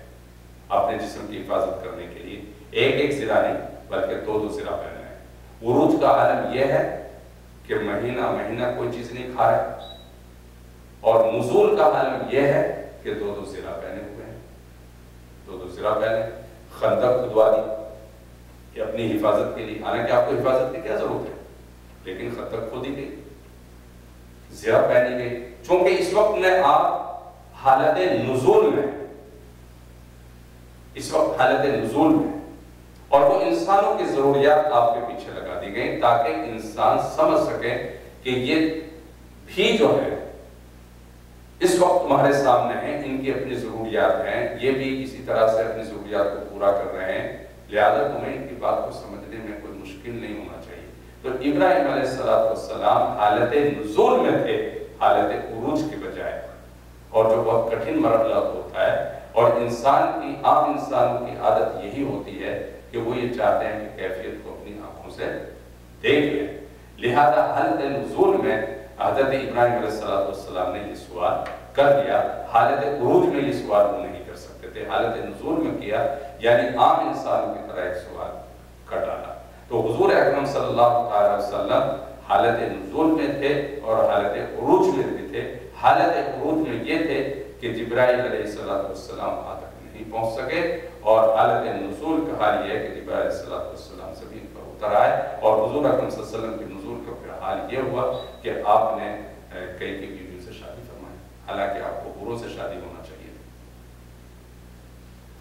اپنے جسم کی حفاظت کرنے کے لیے، ایک زرہ نہیں بلکہ 2 زرہ پہنے ہیں۔ عروج کا عالم یہ ہے کہ مہینہ مہینہ کوئی چیز نہیں کھا رہے، اور نزول کا عالم یہ ہے کہ 2 زرہ پہنے ہوئے ہیں، 2 زرہ پہنے، خندق کھدوا دی کہ اپنی حفاظت کے لیے، حالانکہ آپ کو حفاظت کی کیا ضرورت ہے، لیکن خندق کھودی گئی، زرہ پہنی گئی، چونکہ اس وقت میں آپ حالت نزول میں، اس وقت حالت نزول میں، اور وہ انسانوں کی ضروریات آپ کے پیچھے لگا دی گئی تاکہ انسان سمجھ سکے کہ یہ بھی جو ہے اس وقت تمہارے سامنے ہیں، ان کی اپنی ضروریات ہیں، یہ بھی اسی طرح سے اپنی ضروریات کو پورا کر رہے ہیں، لہذا تمہیں ان کی بات کو سمجھنے میں کوئی مشکل نہیں ہونا چاہیے۔ تو ابراہیم علیہ السلام حالت نزول میں تھے، حالت عروج کی بجائے، اور جو بہت کٹھن مرحلہ ہوتا ہے، اور انسان کی، عام انسانوں کی عادت یہی ہوتی ہے کہ وہ یہ چاہتے ہیں کہ کیفیت کو اپنی آنکھوں سے دیکھ لیں، لہذا حالت نزول میں حضرت ابراہیم علیہ السلام نے یہ سوال کر دیا، حالت عروج میں یہ سوال وہ نہیں کر سکتے تھے، حالت نزول میں کیا، یعنی عام انسانوں کی طرح ایک سوال کر ڈالا۔ تو حضور اکرم صلی اللہ علیہ وسلم حالت نزول میں تھے اور حالت عروج میں بھی تھے۔ حالت عروج میں یہ تھے کہ جبرائیل علیہ السلام وہاں تک نہیں پہنچ سکے، اور حالت نزول کا حال یہ ہے کہ جبرائیل علیہ السلام زمین پر اتر آئے، اور حضور اکرم صلی اللہ علیہ وسلم کے نزول کا پھر حال یہ ہوا کہ آپ نے کئی بیویوں سے شادی فرمائی، حالانکہ آپ کو حوروں سے شادی ہونا چاہیے،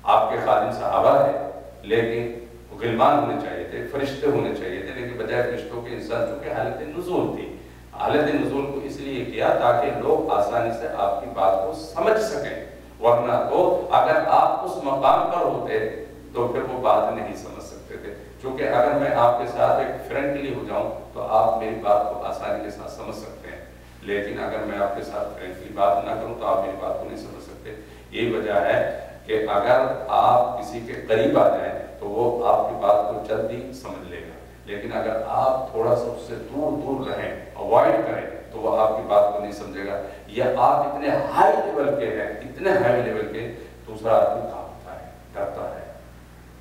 آپ کے خادم صحابہ تھے لیکن غلمان ہونے چاہیے تھے، فرشتے ہونے چاہیے تھے، لیکن بجائے فرشتوں کے انسان چونکہ حالت نزول تھی۔ حالت نزول کو اس لیے کیا تاکہ لوگ آسانی سے آپ کی بات کو سمجھ سکیں، ورنہ تو اگر آپ اس مقام پر ہوتے تو پھر وہ بات نہیں سمجھ سکتے تھے، چونکہ اگر میں آپ کے ساتھ ایک فرینکلی ہو جاؤں تو آپ میری بات کو آسانی کے ساتھ سمجھ سکتے ہیں، لیکن اگر میں آپ کے ساتھ فرینکلی بات نہ کروں تو آپ میری بات کو نہیں سمجھ سکتے۔ یہی وجہ ہے کہ اگر آپ کسی کے قریب آ جائیں تو وہ آپ کی بات کو جلدی سمجھ لے گا، لیکن اگر آپ تھوڑا سا اس سے دور دور رہیں، اوائڈ کریں، تو وہ آپ کی بات کو نہیں سمجھے گا، یا آپ اتنے ہائی لیول کے ہیں، اتنے ہائی لیول کے، دوسرا آدمی کانپتا ہے، ڈرتا ہے،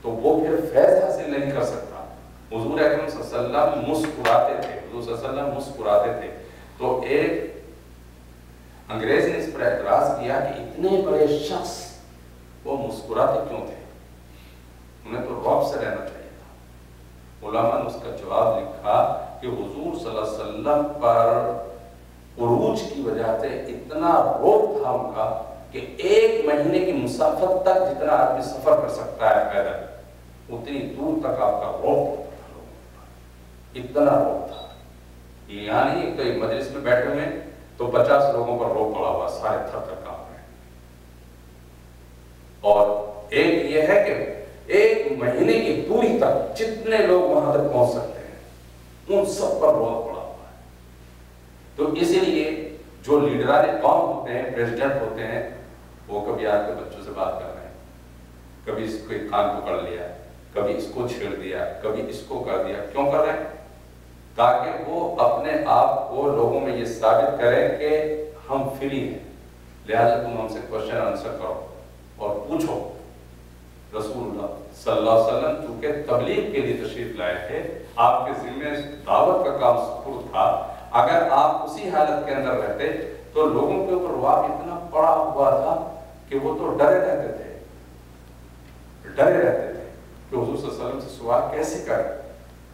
تو وہ پھر فیض حاصل نہیں کر سکتا۔ حضور اکرم صلی اللہ علیہ وسلم مسکراتے تھے، حضور صلی اللہ علیہ وسلم مسکراتے تھے، تو ایک انگریز نے اس پر اعتراض کیا کہ اتنے بڑے شخص وہ مسکراتے کیوں تھے، انہیں تو رعب سے رہنا چاہیے تھا۔ علماء نے اس کا جواب لکھا کہ حضور صلی اللہ علیہ وسلم پر عروج کی وجہ سے اتنا روک تھا ان کا کہ 1 مہینے کی مسافت تک جتنا آدمی سفر کر سکتا ہے پیدل، اتنی دور تک آپ کا روک تھا، اتنا روک تھا۔ یعنی ایک تو ایک مجلس میں بیٹھے ہوئے تو 50 لوگوں پر روک پڑا ہوا، سارے تھر تھر کام رہے۔ اور ایک یہ ہے کہ 1 مہینے کی دوری تک جتنے لوگ وہاں تک پہنچ سکتے ہیں ان سب پر روک پڑا ہوا ہے۔ تو اسی لیے جو لیڈران قوم ہوتے ہیں، پریزیڈنٹ ہوتے ہیں، وہ کبھی آ کے بچوں سے بات کر رہے ہیں، کبھی اس کو کان پکڑ لیا، کبھی اس کو چھیڑ دیا، کبھی اس کو کر دیا۔ کیوں کر رہے ہیں؟ تاکہ وہ اپنے آپ کو لوگوں میں یہ ثابت کریں کہ ہم فری ہیں، لہذا تم ہم سے کوشچن آنسر کرو اور پوچھو۔ رسول اللہ صلی اللہ علیہ وسلم چونکہ تبلیغ کے لیے تشریف لائے تھے، آپ کے ذمہ دعوت کا کام سپرد تھا، اگر آپ اسی حالت کے اندر رہتے تو لوگوں کے اوپر رعب اتنا پڑا ہوا تھا کہ وہ تو ڈرے رہتے تھے کہ حضور صلی اللہ علیہ وسلم سے سوال کیسے کریں،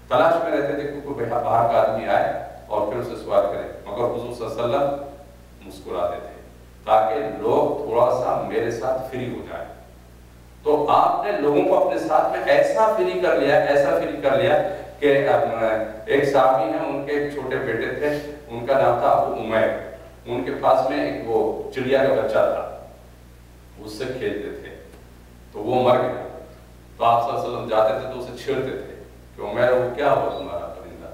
تلاش میں رہتے تھے کہ کوئی باہر کا آدمی آئے اور پھر اسے سوال کرے، مگر حضور صلی اللہ علیہ وسلم مسکراتے تھے تاکہ لوگ تھوڑا سا میرے ساتھ فری ہو جائیں۔ تو آپ نے لوگوں کو اپنے ساتھ میں ایسا فری کر لیا کہ ایک صحابی ہیں، ان کے ایک چھوٹے بیٹے تھے، ان کا نام تھا ابو عمیر، ان کے پاس میں ایک وہ چڑیا کا بچہ تھا، اس سے کھیلتے تھے، تو وہ مر گیا۔ تو آپ صلی اللہ علیہ وسلم جاتے تھے تو اسے چھیڑتے تھے کہ عمیر وہ کیا ہوا تمہارا پرندہ؟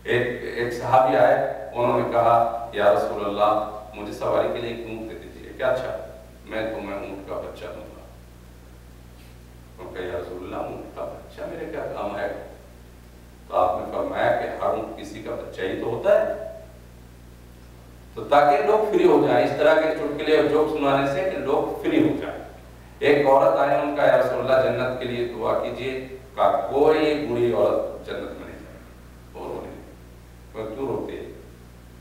ایک صحابی آئے، انہوں نے کہا یا رسول اللہ مجھے سواری کے لیے ایک اونٹ دے دیجیے۔ کیا؟ اچھا میں تمہیں اونٹ کا بچہ دوں گا۔ انہوں نے کہا یا رسول اللہ اونٹ کا بچہ میرے کیا کام آئے گا؟ تو آپ نے فرمایا کہ ہر اونٹ کسی کا بچہ ہی تو ہوتا ہے، تو تاکہ لوگ فری ہو جائیں، اس طرح کے چٹکلے اور جوک سنانے سے کہ لوگ فری ہو جائیں۔ ایک عورت آئی، ان کا یا رسول اللہ جنت کے لیے دعا کیجیے، کہ کوئی بوڑھی عورت جنت میں نہیں جائے گی۔ اور وہ کیوں روتے ہیں؟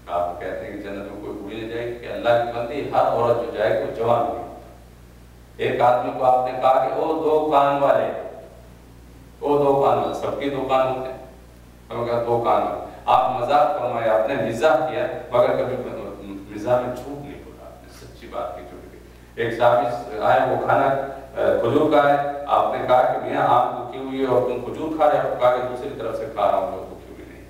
آپ کہتے ہیں کہ جنت میں کوئی بوڑھی نہیں جائے گی، کہ اللہ کی بندی ہر عورت جو جائے گی وہ جوان ہوگی۔ ایک آدمی کو آپ نے کہا کہ او 2 کان والے، سب کی 2 کان ہوتے ہیں، ہمیں کہا 2 کان والے۔ آپ مزاق فرمائے، آپ نے مزاح کیا، مگر کبھی مزاح میں جھوٹ نہیں بولا، آپ نے سچی بات کی جھوٹ کی۔ ایک صحابی آئے، وہ کھانا کھجور کا ہے، آپ نے کہا کہ میاں آم دکھی ہوئی ہے اور تم کھجور کھا رہے ہو، کہا کہ دوسری طرف سے کھا رہا ہوں جو دکھی ہوئی نہیں۔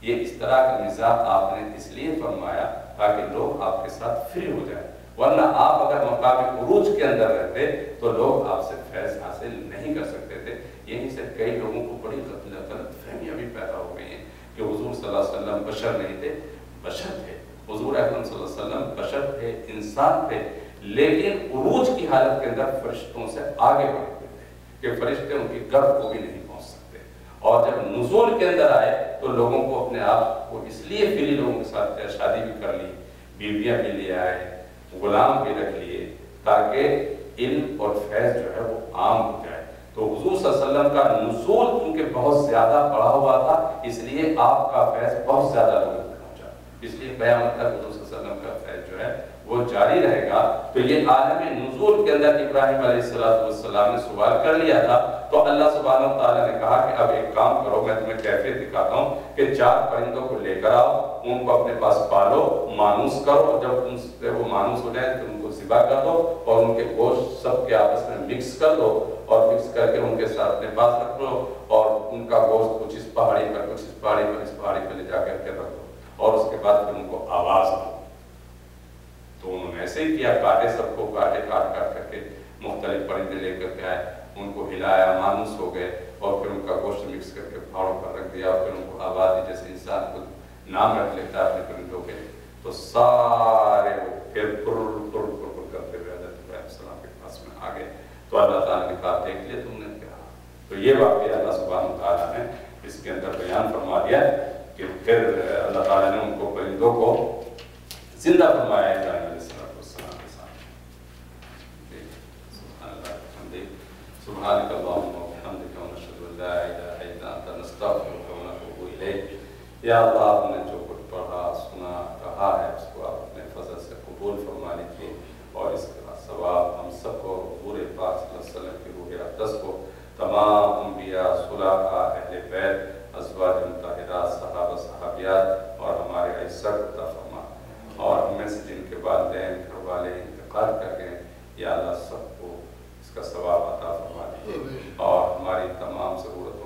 یہ اس طرح کا مزاح آپ نے اس لیے فرمایا تاکہ لوگ آپ کے ساتھ فری ہو جائیں، ورنہ آپ اگر مقام عروج کے اندر رہتے تو لوگ آپ سے فیض حاصل نہیں کر سکتے تھے۔ یہیں سے کئی لوگوں کو بڑی غلط فہمیاں بھی پیدا ہو گئی ہیں کہ حضور صلی اللہ علیہ وسلم بشر نہیں تھے، بشر تھے۔ حضور اکرم صلی اللہ علیہ وسلم بشر تھے، انسان تھے، لیکن عروج کی حالت کے اندر فرشتوں سے آگے بڑھتے تھے کہ فرشتے ان کی گرد کو بھی نہیں پہنچ سکتے۔ اور جب نزول کے اندر آئے تو لوگوں کو اپنے آپ کو اس لیے فری لوگوں کے ساتھ شادی بھی کر لی، بیویاں بھی لے آئے، غلام بھی رکھ لیے، تاکہ علم اور فیض جو ہے وہ عام ہو جائے۔ تو حضور صلی اللہ علیہ وسلم کا نزول کیونکہ بہت زیادہ بڑھا ہوا تھا، اس لیے آپ کا فیض بہت زیادہ لوگوں تک پہنچا، اس لیے قیامت تک حضور صلی اللہ علیہ وسلم کا فیض جو ہے وہ جاری رہے گا۔ تو یہ عالم نزول کے اندر ابراہیم علیہ السلام نے سوال کر لیا تھا، تو اللہ سبحانہ و تعالیٰ نے کہا کہ اب ایک کام کرو، میں تمہیں کیفیت دکھاتا ہوں کہ 4 پرندوں کو لے کر آؤ، ان کو اپنے پاس پالو، مانوس کرو، اور جب ان سے وہ مانوس ہو جائے تو ان کو ذبح کر دو اور ان کے گوشت سب کے آپس میں مکس کر دو، اور مکس کر کے ان کے ساتھ اپنے پاس رکھ لو، اور ان کا گوشت کچھ اس پہاڑی پر، کچھ اس پہاڑی پر، اس پہاڑی پر لے جا کر کے رکھ دو، اور اس کے بعد پھر ان کو آواز دو۔ تو انہوں نے ایسے ہی کیا، کاٹے، سب کو کاٹے، کاٹ کر کے مختلف پرندے لے کر کے آئے، ان کو ہلایا، مانوس ہو گئے، اور پھر ان کا گوشت مکس کر کے پہاڑوں پر رکھ دیا، اور پھر ان کو آواز دی جیسے انسان کو نام رکھ لیتا ہے اپنے پرندوں کے۔ تو سارے وہ پھر پر کرتے ہوئے حضرت ابراہیم السلام کے پاس میں آ گئے۔ تو اللہ تعالیٰ نے کہا دیکھ لیا تم نے کیا؟ تو یہ واقعہ اللہ سبحانہ تعالیٰ نے اس کے اندر بیان فرما دیا کہ پھر اللہ تعالیٰ نے ان کو پرندوں کو زندہ فرمایا ابراہیم علیہ السلام کے ساتھ۔ سبحان اللہ الحمد سبحانک اللہم وبحمدک ونشہد ان لا الہ الا انت نستغفرک ونتوب الیک۔ یا اللہ ہم نے جو کچھ پڑھا، سنا، کہا ہے اس کو آپ اپنے فضل سے قبول فرما لیجیے، اور اس کا ثواب ہم سب کو، حضور پاک صلی اللہ علیہ وسلم کی روح اقدس کو، تمام انبیاء، صلحاء، اہل بیت، ازواج مطہرات یا اللہ سب کو اس کا ثواب عطا فرما دیجیے اور ہماری تمام ضرورت